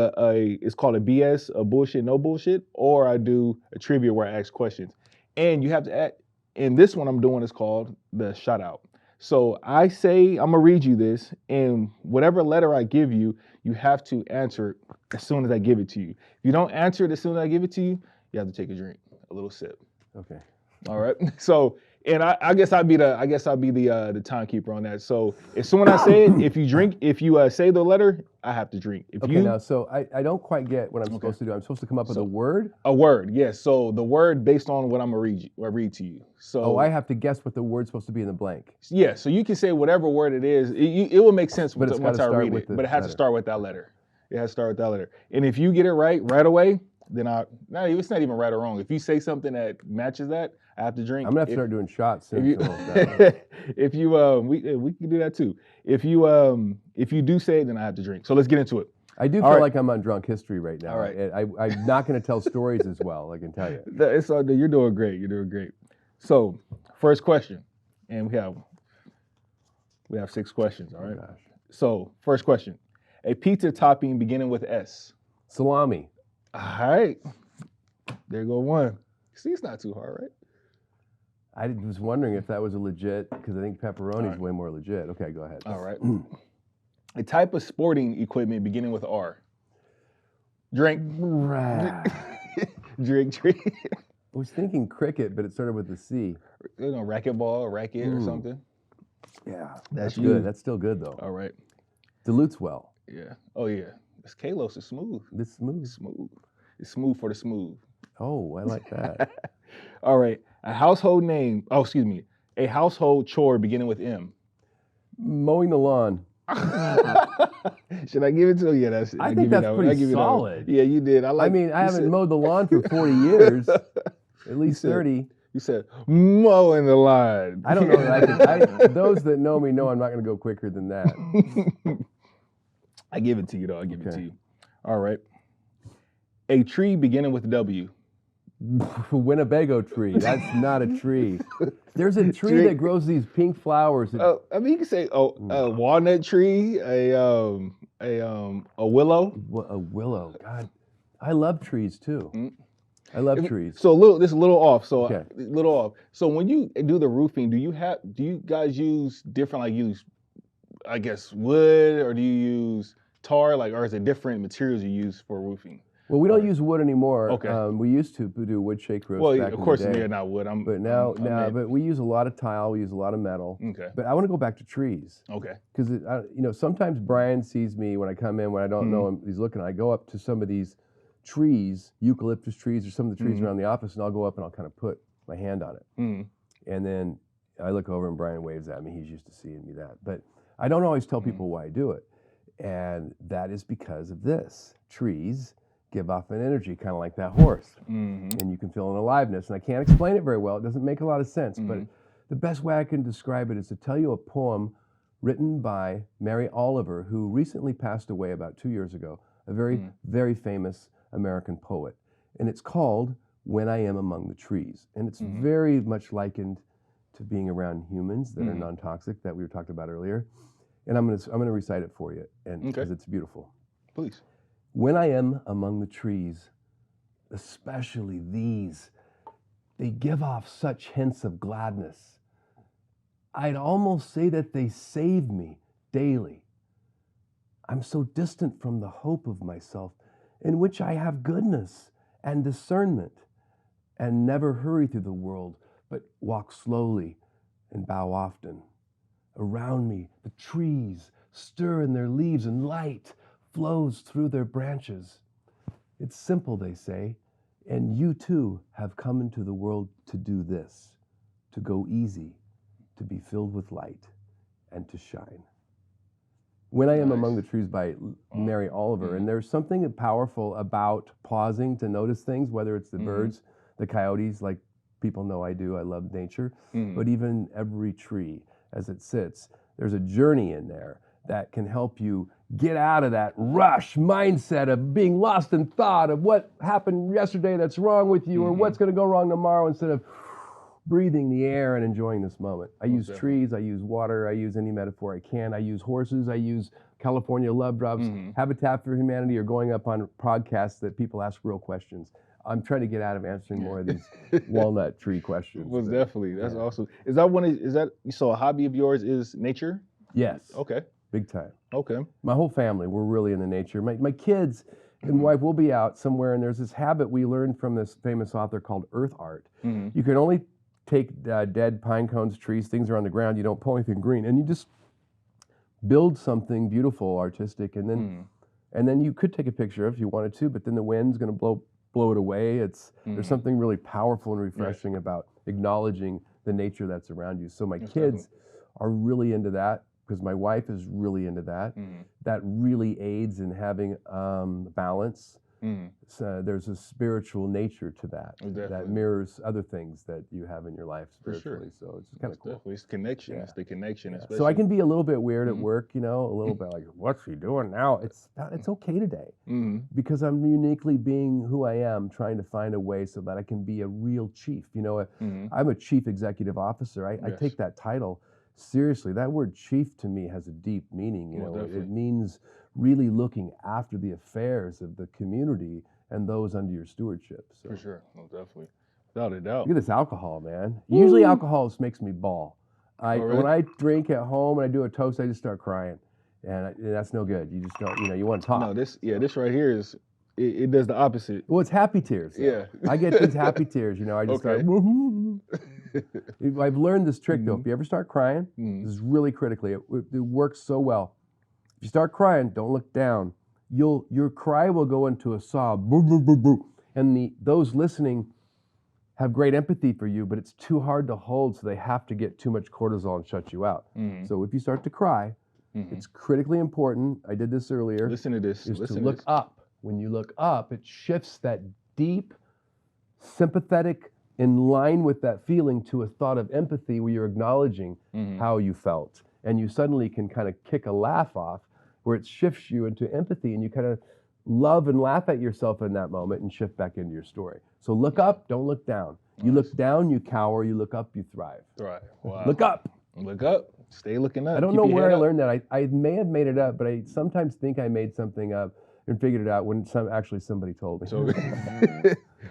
it's called a BS, a bullshit, no bullshit, or I do a trivia where I ask questions. And you have to add. And this one I'm doing is called the shout out. So I say I'm gonna read you this, and whatever letter I give you, you have to answer it as soon as I give it to you. If you don't answer it as soon as I give it to you, you have to take a drink, a little sip. Okay. All right. So, and I guess I'll be the timekeeper on that. So as soon as I say it, if you say the letter, I have to drink. Now, so I don't quite get what I'm supposed to do. I'm supposed to come up with a word? A word, yes. So the word based on what I'm gonna read to you. So I have to guess what the word's supposed to be in the blank. Yeah. So you can say whatever word it is. It will make sense once I read it. But it has to start with that letter. It has to start with that letter. And if you get it right away, then it's not even right or wrong. If you say something that matches that, I have to drink. I'm gonna have to start doing shots soon. If you we can do that too. If you do say it, then I have to drink. So let's get into it. I do feel like I'm on drunk history right now. All right. I'm not gonna tell stories as well, I can tell you. It's you're doing great. You're doing great. So first question, and we have 6 questions. All right. Oh, gosh. So first question, a pizza topping beginning with S. Salami. All right. There go one. See, it's not too hard, right? I was wondering if that was a legit, because I think pepperoni is way more legit. Okay, go ahead. All right. A type of sporting equipment beginning with R. Drink. Drink. I was thinking cricket, but it started with the C. Racquetball, racket, or something. Yeah, that's good. That's still good, though. All right. Dilutes well. Yeah. Oh, yeah. This Kalos is smooth. It's smooth. Smooth. It's smooth for the smooth. Oh, I like that. All right. A household chore beginning with M. Mowing the lawn. Should I give it to you? Yeah, I think that's pretty solid. Yeah, you did. I haven't mowed the lawn for 40 years. At least 30. You said mowing the lawn. I don't know that those that know me know I'm not going to go quicker than that. I give it to you, though. I give it to you. All right. A tree beginning with W. Winnebago tree. That's not a tree. There's a tree that grows these pink flowers. You can say a walnut tree, a willow. A willow. God, I love trees too. I love trees. So this is a little off. So a little off. So when you do the roofing, do you guys use different, I guess, wood, or do you use tar, or is it different materials you use for roofing? Well, we don't use wood anymore. Okay. We used to do wood shake roofs. Well, back of course, in the day. they're not wood. But we use a lot of tile. We use a lot of metal. Okay. But I want to go back to trees. Okay. Because sometimes Brian sees me when I come in when I don't know him. He's looking. I go up to some of these trees, eucalyptus trees, or some of the trees around the office, and I'll go up and I'll kind of put my hand on it. And then I look over and Brian waves at me. He's used to seeing me that. But I don't always tell people why I do it, and that is because of this. Trees give off an energy, kind of like that horse. And you can feel an aliveness. And I can't explain it very well. It doesn't make a lot of sense. But the best way I can describe it is to tell you a poem written by Mary Oliver, who recently passed away about 2 years ago, a very, very famous American poet. And it's called When I Am Among the Trees. And it's very much likened to being around humans that are non-toxic that we were talking about earlier. And I'm gonna recite it for you, and because it's beautiful. Please. When I am among the trees, especially these, they give off such hints of gladness. I'd almost say that they save me daily. I'm so distant from the hope of myself, in which I have goodness and discernment, and never hurry through the world, but walk slowly and bow often. Around me, the trees stir in their leaves, and light flows through their branches. It's simple, they say, and you too have come into the world to do this, to go easy, to be filled with light, and to shine. When I Am Among the Trees by Mary Oliver, and there's something powerful about pausing to notice things, whether it's the birds, the coyotes, like people know I do, I love nature, but even every tree as it sits, there's a journey in there that can help you get out of that rush mindset of being lost in thought of what happened yesterday that's wrong with you or what's going to go wrong tomorrow, instead of breathing the air and enjoying this moment. I use trees, I use water, I use any metaphor I can. I use horses, I use California love drops, Habitat for Humanity, or going up on podcasts that people ask real questions. I'm trying to get out of answering more of these walnut tree questions. Most definitely. That's awesome. Is that so a hobby of yours is nature? Yes. Okay. Big time. Okay. My whole family, we're really into nature. My kids and wife will be out somewhere, and there's this habit we learned from this famous author called earth art. You can only take dead pine cones, trees, things are on the ground, you don't pull anything green, and you just build something beautiful, artistic, and then you could take a picture if you wanted to, but then the wind's going to blow it away. There's something really powerful and refreshing about acknowledging the nature that's around you. So my kids are really into that, because my wife is really into that. That really aids in having balance. So there's a spiritual nature to that that mirrors other things that you have in your life spiritually. So it's kind of cool. Definitely. It's connection. It's the connection. So I can be a little bit weird at work, a little bit like, what's she doing now? It's okay today, because I'm uniquely being who I am, trying to find a way so that I can be a real chief. I'm a chief executive officer. I take that title seriously. That word chief to me has a deep meaning. It means really looking after the affairs of the community and those under your stewardship. So. For sure. No, definitely. Without a doubt. Look at this alcohol, man. Usually alcohol just makes me bawl. Really? When I drink at home and I do a toast, I just start crying. And that's no good. You just don't, you want to talk. No, this right here is, it does the opposite. Well, it's happy tears. Yeah. I get these happy tears, I just start. I've learned this trick though. If you ever start crying, this is really critically, it works so well. If you start crying, don't look down. Your cry will go into a sob, boo, boo, boo, boo. And those listening have great empathy for you, but it's too hard to hold, so they have to get too much cortisol and shut you out. So if you start to cry, it's critically important. I did this earlier. Listen to this. Is to look up. When you look up, it shifts that deep, sympathetic, in line with that feeling, to a thought of empathy where you're acknowledging how you felt. And you suddenly can kind of kick a laugh off, where it shifts you into empathy, and you kind of love and laugh at yourself in that moment and shift back into your story. So look up, don't look down. You look down, you cower. You look up, you thrive. Thrive. Wow. Look up. Look up. Stay looking up. I don't know where I learned that. I may have made it up, but I sometimes think I made something up and figured it out when somebody told me.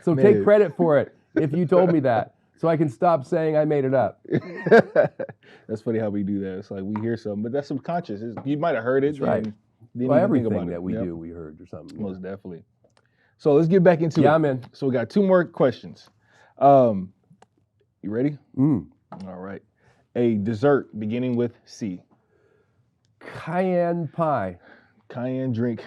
So take credit for it if you told me that, so I can stop saying I made it up. That's funny how we do that. It's like we hear something, but that's subconscious. You might have heard it. That's right. Well, everything that we do, we heard or something. Most definitely. So let's get back into it. Yeah, man. So we got 2 more questions. You ready? All right. A dessert beginning with C. Cayenne pie. Cayenne drink.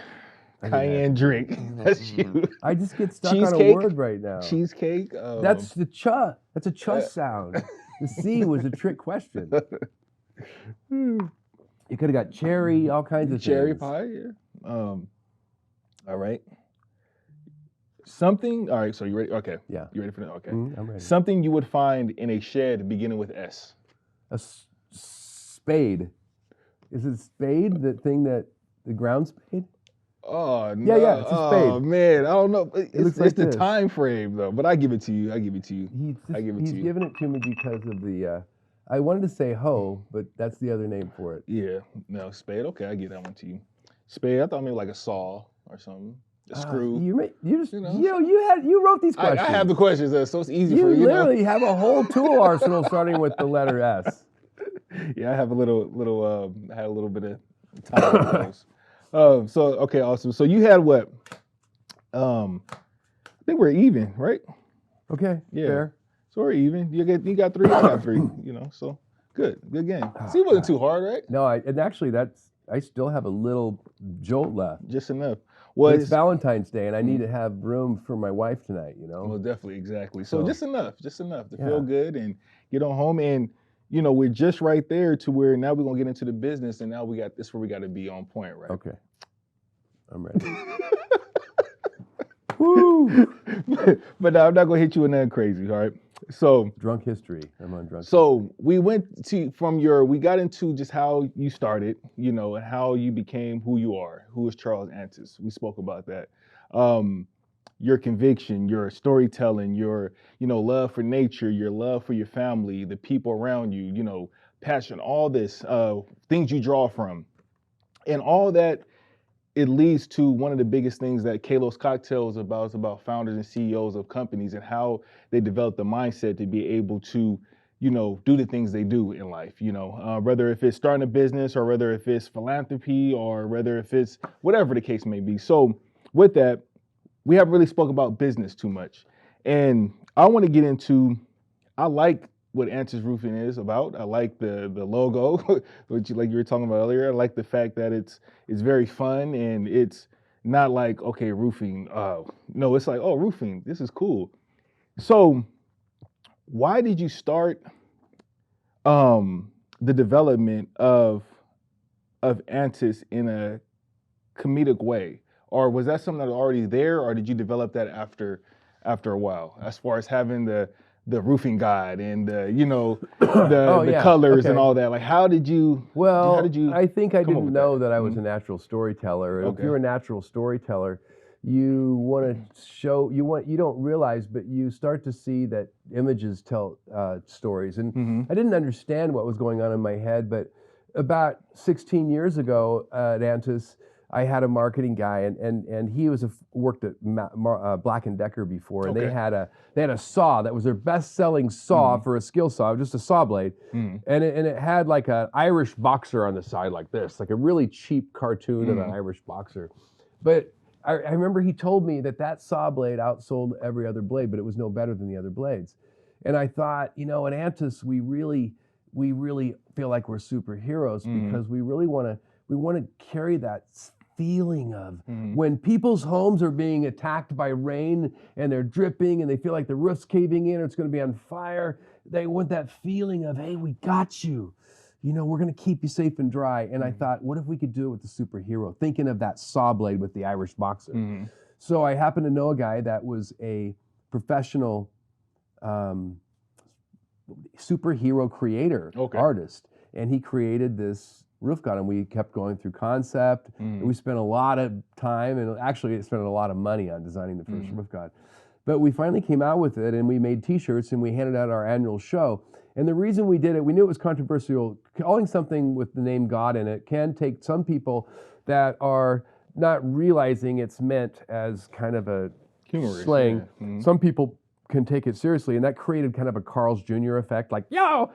Cayenne drink. That's you. I just get stuck on a word right now. Cheesecake. That's the cha. That's a cha sound. The C was a trick question. You could have got cherry, all kinds of cherry things. pie. Yeah. All right. Something. All right. So you ready? Okay. Yeah. You ready for that? Okay. I'm ready. Something you would find in a shed beginning with S. A spade. Is it a spade? The thing that the ground spade? Oh no! Yeah, it's a spade. Oh man, I don't know. looks like it's the this. time frame though, but I give it to you. I give it to you. He's giving it to me because of the. I wanted to say hoe, but that's the other name for it. Yeah, no spade. Okay, I give that one to you. Spade. I thought maybe like a saw or something. A screw. You wrote these questions. I have the questions, so it's easy you for you. Literally have a whole tool arsenal starting with the letter S. Yeah, I have a little. I had a little bit of time with those. So okay, awesome. So you had what? I think we're even, right? Okay. Yeah. Fair. So we're even. You got 3. I got 3. So good game. See, it wasn't too hard, right? No, and actually I still have a little jolt left. Just enough. Well, it's Valentine's Day, and I need to have room for my wife tonight. Well, definitely, exactly. So just enough to feel good and get on home. And we're just right there to where now we're gonna get into the business, and now this where we got to be on point, right? Okay, I'm ready. Woo! But I'm not gonna hit you with nothing crazy, all right? So drunk history. I'm on drunk. So we went to we got into just how you started, and how you became who you are. Who is Charles Antis? We spoke about that. Your conviction, your storytelling, your love for nature, your love for your family, the people around you, passion, all this things you draw from, and all that. It leads to one of the biggest things that Kalos Kocktail is about. It's about founders and CEOs of companies and how they develop the mindset to be able to, do the things they do in life, whether if it's starting a business or whether if it's philanthropy or whether if it's whatever the case may be. So with that, we haven't really spoke about business too much. And I want to get into, I like what Antis Roofing is about. I like the logo, which like you were talking about earlier. I like the fact that it's very fun and it's not like, okay, roofing. No, it's like, oh, roofing. This is cool. So why did you start the development of Antis in a comedic way? Or was that something that was already there, or did you develop that after a while, as far as having the roofing guide and the colors and all that? Like, how did you? I think I didn't know that I was a natural storyteller. Okay. If you're a natural storyteller, you want to show. You don't realize, but you start to see that images tell stories. And I didn't understand what was going on in my head, but about 16 years ago at Antis, I had a marketing guy, and he worked at Black & Decker before, and they had a saw that was their best-selling saw for a skill saw, just a saw blade, and it had like an Irish boxer on the side like this, like a really cheap cartoon of an Irish boxer. But I remember he told me that saw blade outsold every other blade, but it was no better than the other blades. And I thought, at Antis, we really feel like we're superheroes because we really want to carry that feeling of when people's homes are being attacked by rain and they're dripping and they feel like the roof's caving in or it's going to be on fire. They want that feeling of, hey, we got you. We're going to keep you safe and dry. And I thought, what if we could do it with the superhero? Thinking of that saw blade with the Irish boxer. So I happened to know a guy that was a professional superhero creator, artist. And he created this roof god, and we kept going through concept. And we spent a lot of time, and actually spent a lot of money on designing the first roof god. But we finally came out with it, and we made t-shirts, and we handed out our annual show. And the reason we did it, we knew it was controversial. Calling something with the name God in it can take some people that are not realizing it's meant as kind of a humorous slang. Some people can take it seriously, and that created kind of a Carl's Jr. effect, like, you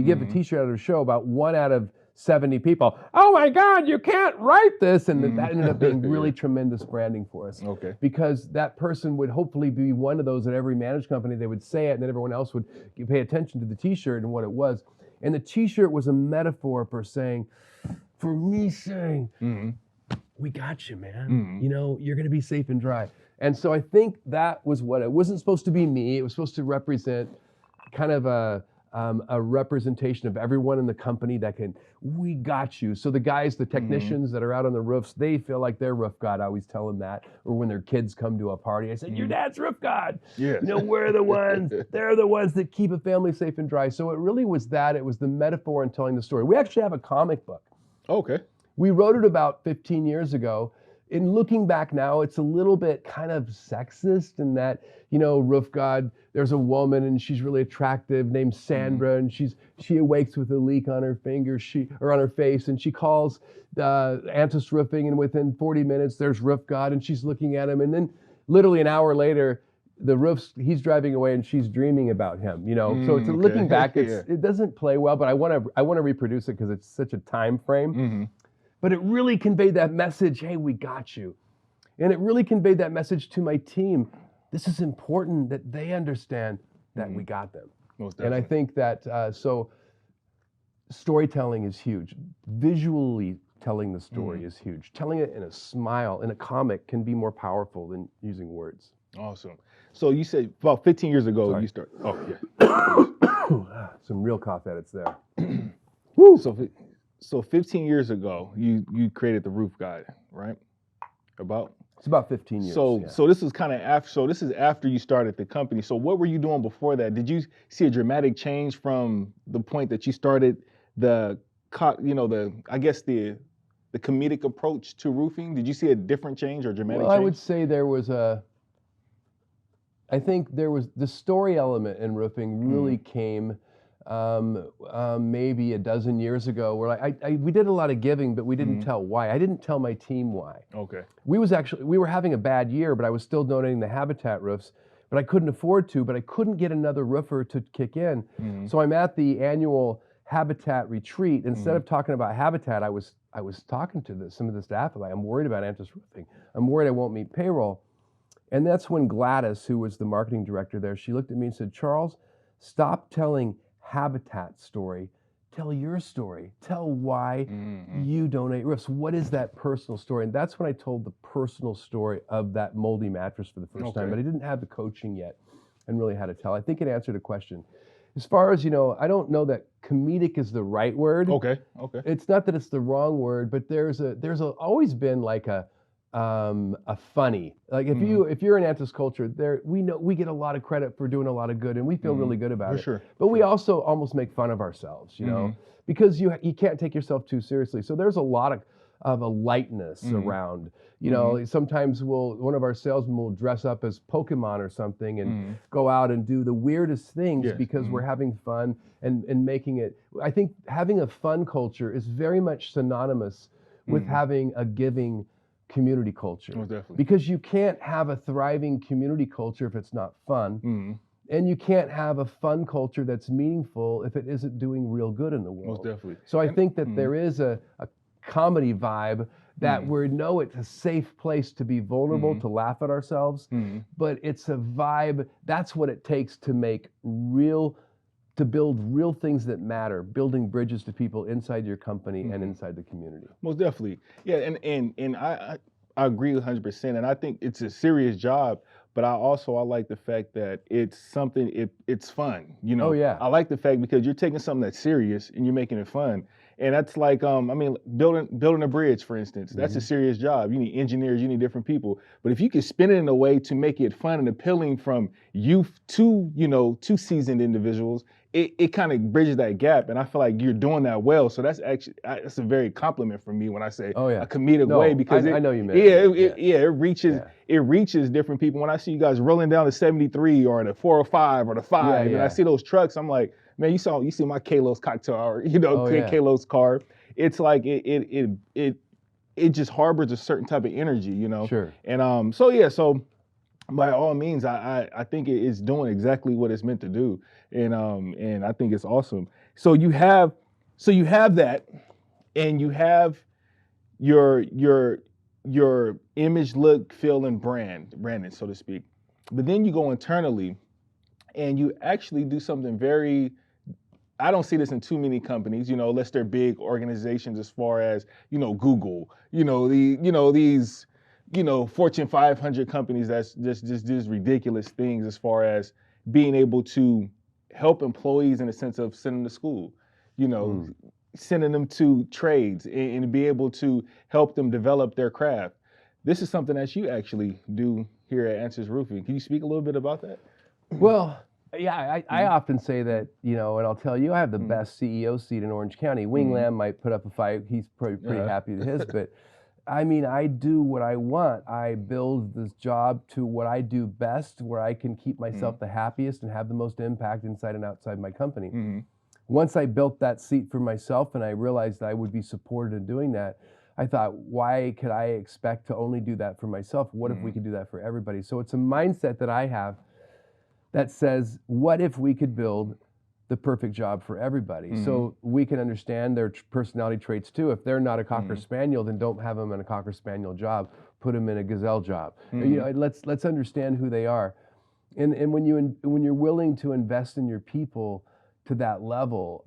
give a t-shirt at a show, about 1 out of 70 people, oh my God, you can't write this. And that ended up being really tremendous branding for us. Because that person would hopefully be one of those at every managed company, they would say it, and then everyone else would pay attention to the t-shirt and what it was. And the t-shirt was a metaphor for me saying, we got you, man. You're going to be safe and dry. And so I think that was what it wasn't supposed to be me. It was supposed to represent kind of a representation of everyone in the company we got you. So the guys, the technicians that are out on the roofs, they feel like they're roof god. I always tell them that. Or when their kids come to a party, I said, your dad's roof god. Yes. We're the ones, they're the ones that keep a family safe and dry. So it really was that. It was the metaphor in telling the story. We actually have a comic book Okay. We wrote it about 15 years ago. In looking back now, it's a little bit kind of sexist in that, roof god, there's a woman and she's really attractive named Sandra, and she awakes with a leak on her finger, on her face, and she calls Antis Roofing, and within 40 minutes there's roof god and she's looking at him, and then literally an hour later he's driving away and she's dreaming about him, So it's looking back, it doesn't play well, but I want to reproduce it because it's such a time frame. Mm-hmm. But it really conveyed that message, hey, we got you. And it really conveyed that message to my team. This is important that they understand that we got them. Most definitely. And I think that, so storytelling is huge. Visually telling the story is huge. Telling it in a smile, in a comic, can be more powerful than using words. Awesome. So you said about 15 years ago, you started. Oh, yeah. Some real cough edits there. Woo! So 15 years ago, you created the Roof Guide, right? It's about 15 years. So this is kind of after. So this is after you started the company. So what were you doing before that? Did you see a dramatic change from the point that you started the comedic approach to roofing? Did you see a different change or dramatic change? I would say I think there was the story element in roofing really came maybe a dozen years ago, where we did a lot of giving, but we didn't tell why. I didn't tell my team why. Okay. We were having a bad year, but I was still donating the Habitat roofs, but I couldn't afford to, but I couldn't get another roofer to kick in. So I'm at the annual Habitat retreat. Instead of talking about Habitat, I was talking to some of the staff, like, I'm worried about Antis Roofing. I'm worried I won't meet payroll. And that's when Gladys, who was the marketing director there, she looked at me and said, Charles, stop telling Habitat's story. Tell your story. Tell why you donate roofs. What is that personal story? And that's when I told the personal story of that moldy mattress for the first time, but I didn't have the coaching yet and really had to tell. I think it answered a question. As far as, I don't know that comedic is the right word. Okay. It's not that it's the wrong word, but there's always been like a funny, like if you're in Antis culture, we get a lot of credit for doing a lot of good, and we feel really good about it. Sure. But we also almost make fun of ourselves, because you can't take yourself too seriously. So there's a lot of a lightness around. Sometimes one of our salesmen will dress up as Pokemon or something and go out and do the weirdest things because we're having fun and making it. I think having a fun culture is very much synonymous with having a giving community culture. Oh, definitely. Because you can't have a thriving community culture if it's not fun. And you can't have a fun culture that's meaningful if it isn't doing real good in the world. Most definitely. So I think that there is a comedy vibe that it's a safe place to be vulnerable, to laugh at ourselves, but it's a vibe, that's what it takes to build real things that matter, building bridges to people inside your company and inside the community. Most definitely. Yeah, and I agree 100%, and I think it's a serious job, but I like the fact that it's something, it's fun, Oh, yeah. I like the fact because you're taking something that's serious and you're making it fun. And that's like, building a bridge, for instance, that's a serious job. You need engineers, you need different people. But if you can spin it in a way to make it fun and appealing from youth to seasoned individuals, it kind of bridges that gap. And I feel like you're doing that well. So that's a very compliment for me when I say a comedic way, because I know you meant it reaches different people. When I see you guys rolling down the 73 or the 405 or the 5, and I see those trucks, I'm like, man, you see my Kalos Kocktail, or Kalos car. It's like it just harbors a certain type of energy, Sure. And so by all means, I think it is doing exactly what it's meant to do, and I think it's awesome. So you have that, and you have your image, look, feel, and branding, so to speak. But then you go internally, and you actually do something very. I don't see this in too many companies, unless they're big organizations, as far as Google, these Fortune 500 companies that's just ridiculous things, as far as being able to help employees in the sense of sending them to school, sending them to trades, and be able to help them develop their craft. This is something that you actually do here at Answers Roofing. Can you speak a little bit about that? Well, Yeah, I often say that, and I'll tell you, I have the best CEO seat in Orange County. Wing Lam might put up a fight. He's pretty happy with his, but I mean, I do what I want. I build this job to what I do best, where I can keep myself the happiest and have the most impact inside and outside my company. Once I built that seat for myself and I realized I would be supported in doing that, I thought, why could I expect to only do that for myself? What if we could do that for everybody? So it's a mindset that I have that says, what if we could build the perfect job for everybody? So we can understand their personality traits too. If they're not a Cocker Spaniel, then don't have them in a Cocker Spaniel job. Put them in a Gazelle job. Let's understand who they are. And when you're willing to invest in your people to that level,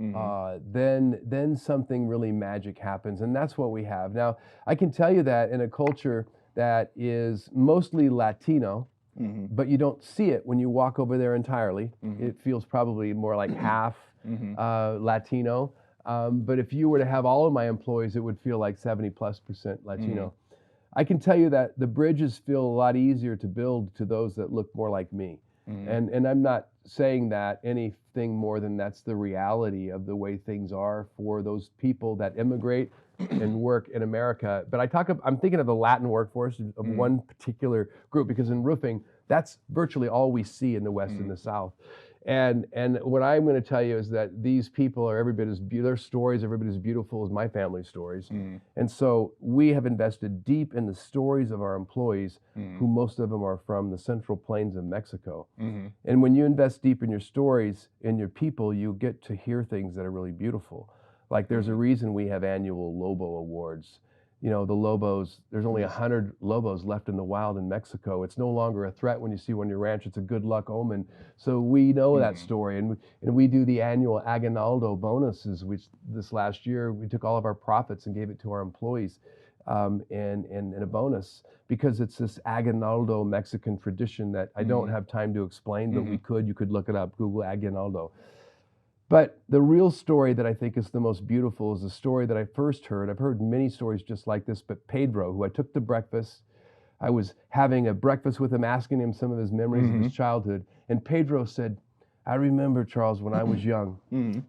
then something really magic happens, and that's what we have. Now, I can tell you that in a culture that is mostly Latino, but you don't see it when you walk over there entirely. It feels probably more like half Latino. But if you were to have all of my employees, it would feel like 70+% Latino. I can tell you that the bridges feel a lot easier to build to those that look more like me. And I'm not saying that anything more than that's the reality of the way things are for those people that immigrate and work in America. But I'm thinking of the Latin workforce of one particular group, because in roofing, that's virtually all we see in the West and the South. And what I'm going to tell you is that these people are their stories are every bit as beautiful as my family's stories. And so we have invested deep in the stories of our employees, who most of them are from the Central Plains of Mexico. And when you invest deep in your stories, in your people, you get to hear things that are really beautiful. Like there's a reason we have annual Lobo Awards. The Lobos, there's only 100 Lobos left in the wild in Mexico. It's no longer a threat when you see one on your ranch. It's a good luck omen. So we know that story. And we do the annual Aguinaldo bonuses, which this last year, we took all of our profits and gave it to our employees and a bonus, because it's this Aguinaldo Mexican tradition that I don't have time to explain, but you could look it up, Google Aguinaldo. But the real story that I think is the most beautiful is the story that I first heard. I've heard many stories just like this, but Pedro, who I took to breakfast, I was having a breakfast with him, asking him some of his memories of his childhood. And Pedro said, I remember, Charles, when I was young,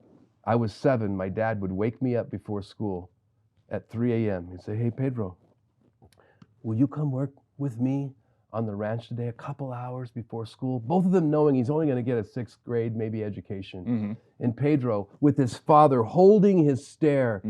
I was 7, my dad would wake me up before school at 3 a.m. He'd say, hey, Pedro, will you come work with me on the ranch today, a couple hours before school? Both of them knowing he's only going to get a 6th grade, maybe education. And Pedro, with his father holding his stare,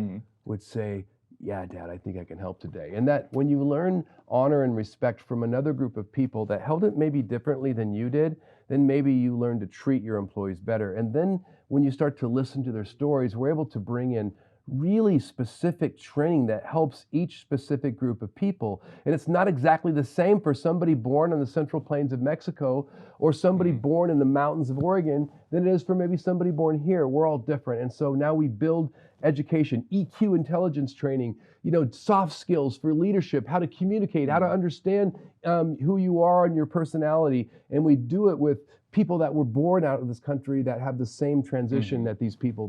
would say, yeah, Dad, I think I can help today. And that when you learn honor and respect from another group of people that held it maybe differently than you did, then maybe you learn to treat your employees better. And then when you start to listen to their stories, we're able to bring in really specific training that helps each specific group of people. And it's not exactly the same for somebody born on the Central Plains of Mexico or somebody born in the mountains of Oregon than it is for maybe somebody born here. We're all different. And so now we build education, EQ intelligence training, soft skills for leadership, how to communicate, how to understand who you are and your personality. And we do it with people that were born out of this country that have the same transition that these people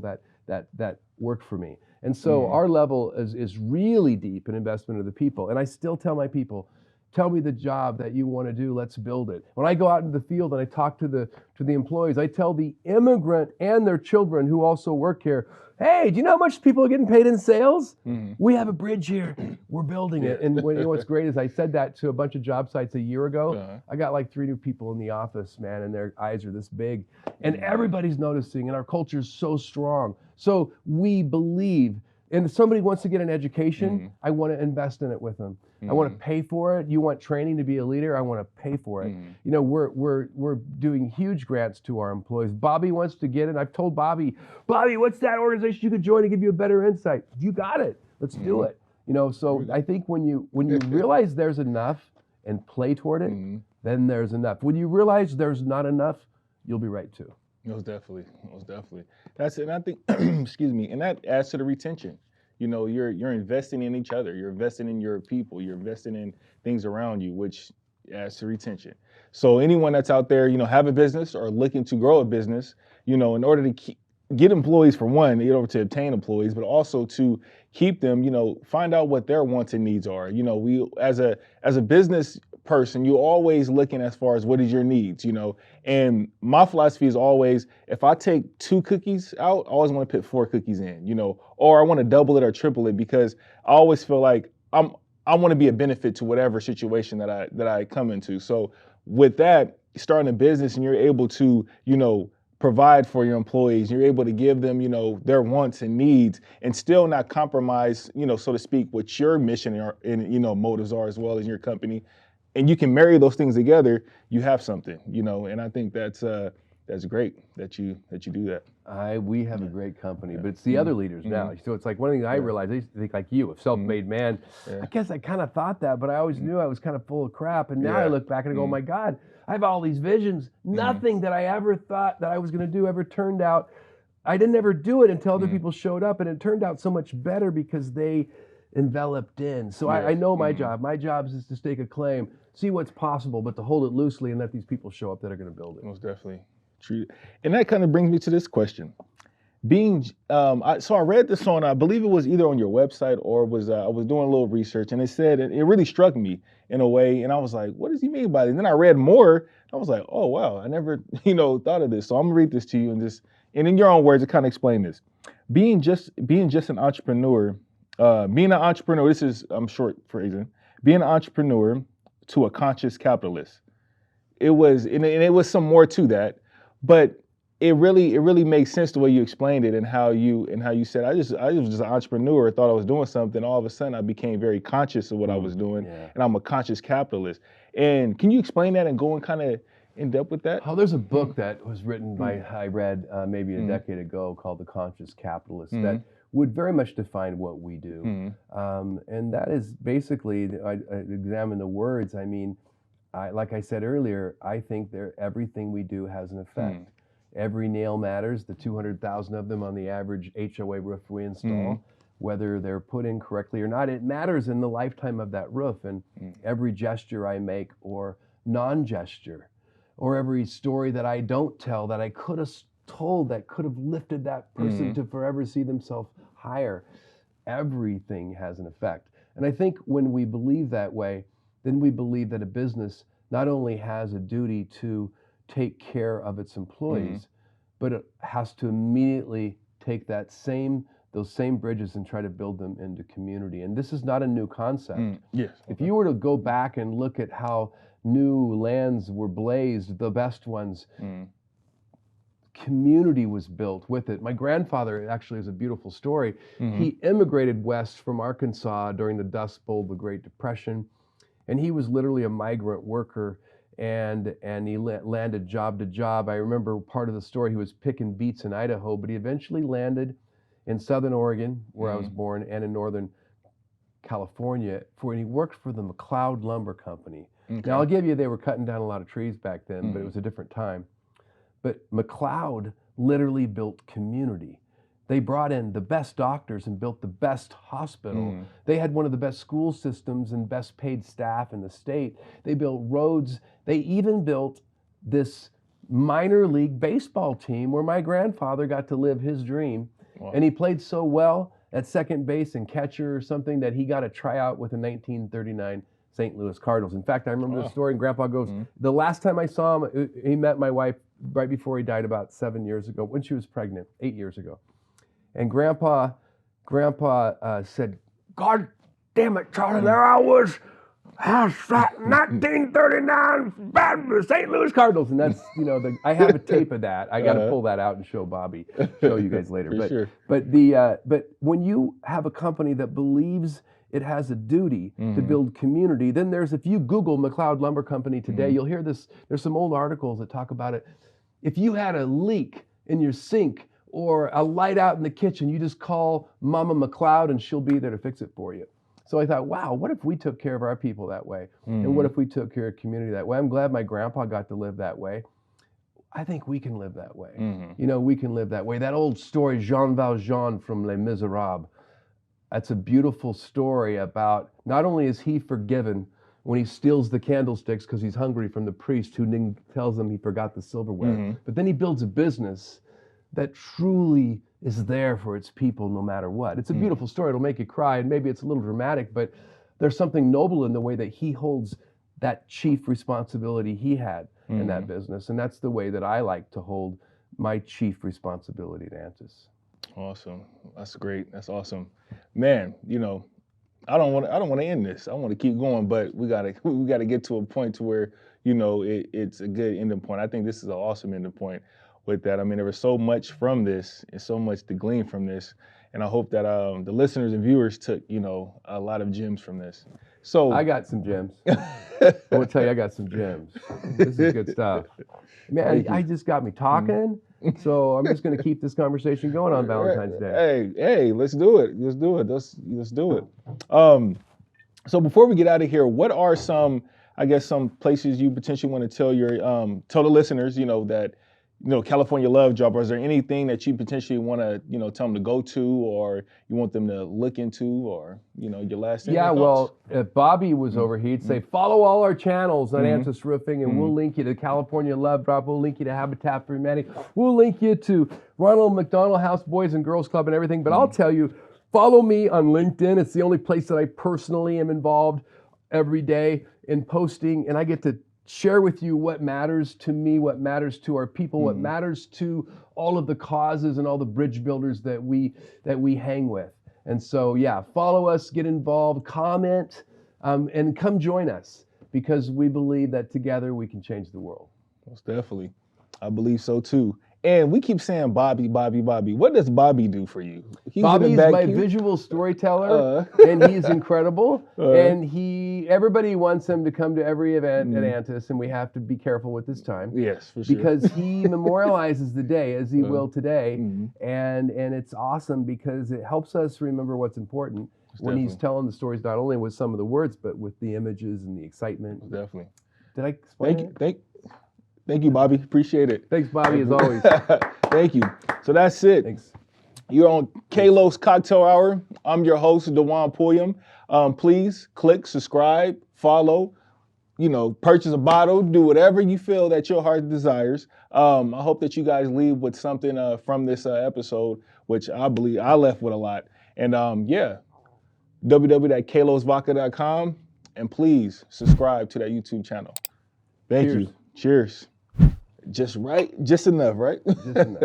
that work for me. And so our level is really deep in investment of the people. And I still tell my people, tell me the job that you want to do, let's build it. When I go out into the field and I talk to the employees, I tell the immigrant and their children who also work here, hey, do you know how much people are getting paid in sales? We have a bridge here. We're building it. And what's great is I said that to a bunch of job sites a year ago. I got like 3 new people in the office, man, and their eyes are this big. And everybody's noticing, and our culture is so strong. So we believe, and if somebody wants to get an education, I want to invest in it with them. I want to pay for it. You want training to be a leader? I want to pay for it. We're doing huge grants to our employees. Bobby wants to get it. I've told Bobby, what's that organization you could join to give you a better insight? You got it. Let's do it. So I think when you realize there's enough and play toward it, then there's enough. When you realize there's not enough, you'll be right too. Most definitely. That's it. And I think, excuse me, and that adds to the retention. You're investing in each other. You're investing in your people. You're investing in things around you, which adds to retention. So anyone that's out there, have a business or looking to grow a business, in order to get employees, for one, to obtain employees, but also to keep them, find out what their wants and needs are. We, as a business person. You're always looking as far as what is your needs, And my philosophy is always, if I take 2 cookies out, I always want to put 4 cookies in, or I want to double it or triple it, because I always feel like I want to be a benefit to whatever situation that I come into. So with that, starting a business and you're able to, provide for your employees, you're able to give them, their wants and needs, and still not compromise, so to speak, what your mission and motives are, as well as your company. And you can marry those things together, you have something, and I think that's great that you do that. We have a great company, but it's the other leaders now. So it's like one thing I realized, I used to think like you, a self-made man. I guess I kind of thought that, but I always knew I was kind of full of crap. And now I look back and I go, oh my God, I have all these visions. Nothing that I ever thought that I was going to do ever turned out. I didn't ever do it until other people showed up, and it turned out so much better because they enveloped in. So I know my job. My job is to stake a claim, see what's possible, but to hold it loosely and let these people show up that are going to build it. Most definitely. True. And that kind of brings me to this question. I read this on, I believe it was either on your website or I was doing a little research, and it said, and it really struck me in a way, and I was like, what does he mean by this? And then I read more, I was like, oh wow, I never, thought of this. So I'm gonna read this to you and in your own words, to kind of explain this. Being just an entrepreneur, this is, I'm short phrasing, being an entrepreneur to a conscious capitalist. It was some more to that, but it really makes sense the way you explained it and how you said, I was just an entrepreneur, thought I was doing something. All of a sudden I became very conscious of what I was doing, and I'm a conscious capitalist. And can you explain that and go and kind of in depth with that? Oh, there's a book that was written by, I read maybe a decade ago, called The Conscious Capitalist, that would very much define what we do. And that is basically, I examine the words. I mean, like I said earlier, I think everything we do has an effect. Every nail matters, the 200,000 of them on the average HOA roof we install, whether they're put in correctly or not, it matters in the lifetime of that roof. And every gesture I make or non-gesture, or every story that I don't tell that I could have told that could have lifted that person to forever see themselves higher, everything has an effect. And I think when we believe that way, then we believe that a business not only has a duty to take care of its employees, but it has to immediately take those same bridges and try to build them into community. And this is not a new concept. Yes. If you were to go back and look at how new lands were blazed, the best ones, community was built with it. My grandfather actually is a beautiful story. He immigrated west from Arkansas during the Dust Bowl, the Great Depression, and he was literally a migrant worker. And he landed job to job. I remember part of the story, he was picking beets in Idaho, but he eventually landed in Southern Oregon, where I was born, and in Northern California, and he worked for the McLeod Lumber Company. Now, I'll give you, they were cutting down a lot of trees back then, but it was a different time. But McLeod literally built community. They brought in the best doctors and built the best hospital. They had one of the best school systems and best paid staff in the state. They built roads. They even built this minor league baseball team where my grandfather got to live his dream. Wow. And he played so well at second base and catcher or something that he got a tryout with the 1939 St. Louis Cardinals. In fact, I remember the story, and Grandpa goes, the last time I saw him, he met my wife right before he died about 7 years ago, when she was pregnant, 8 years ago. And Grandpa said, God damn it, Charlie, there I was, 1939 St. Louis Cardinals. And that's, I have a tape of that. I got to pull that out and show Bobby, show you guys later. But when you have a company that believes it has a duty to build community, then if you Google McLeod Lumber Company today, you'll hear this. There's some old articles that talk about it. If you had a leak in your sink or a light out in the kitchen, you just call Mama McLeod and she'll be there to fix it for you. So I thought, wow, what if we took care of our people that way? And what if we took care of community that way? I'm glad my grandpa got to live that way. I think we can live that way. We can live that way. That old story, Jean Valjean from Les Miserables, that's a beautiful story about not only is he forgiven when he steals the candlesticks because he's hungry from the priest who then tells him he forgot the silverware, but then he builds a business that truly is there for its people no matter what. It's a beautiful story. It'll make you cry, and maybe it's a little dramatic, but there's something noble in the way that he holds that chief responsibility he had in that business. And that's the way that I like to hold my chief responsibility at Antis. Awesome. That's great. That's awesome. Man, you know, I don't want to end this. I want to keep going, but we gotta get to a point to where, you know, it's a good ending point. I think this is an awesome ending point with that. I mean, there was so much from this and so much to glean from this. And I hope that the listeners and viewers took, you know, a lot of gems from this. So I got some gems. I will tell you, I got some gems. This is good stuff. Man, I just got me talking. So I'm just going to keep this conversation going on Valentine's Day. Hey, let's do it. Let's do it. Let's do it. So before we get out of here, what are some places you potentially want to tell your tell the listeners, you know, that, you know, California Love Drop? Or is there anything that you potentially want to, you know, tell them to go to, or you want them to look into, or, you know, your last thing? Yeah, well, if Bobby was over, he'd say, follow all our channels on Antis Roofing, and we'll link you to California Love Drop. We'll link you to Habitat for Humanity. We'll link you to Ronald McDonald House Boys and Girls Club and everything. But I'll tell you, follow me on LinkedIn. It's the only place that I personally am involved every day in posting, and I get to share with you what matters to me, what matters to our people, what matters to all of the causes and all the bridge builders that we hang with. And so, yeah, follow us, get involved, comment, and come join us, because we believe that together we can change the world. Most definitely. I believe so too. And we keep saying Bobby. What does Bobby do for you? Bobby is my visual storyteller, and he's incredible. And everybody wants him to come to every event at Antis, and we have to be careful with this time. Yes, for sure. Because he memorializes the day, as he will today, and it's awesome because it helps us remember what's important when he's telling the stories, not only with some of the words, but with the images and the excitement. Definitely. Did I explain it? Thank you, Bobby. Appreciate it. Thanks, Bobby, as always. Thank you. So that's it. Thanks. You're on Kalos Cocktail Hour. I'm your host, Dajuan Pulliam. Please click, subscribe, follow, you know, purchase a bottle, do whatever you feel that your heart desires. I hope that you guys leave with something from this episode, which I believe I left with a lot. And www.kalosvodka.com, and please subscribe to that YouTube channel. Thank you. Cheers. Just right, just enough, right? Just enough.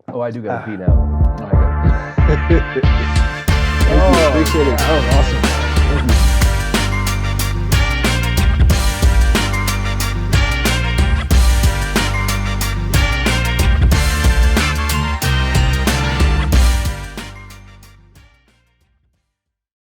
Oh, I do got to pee now. Appreciate it. That was awesome. Thank you.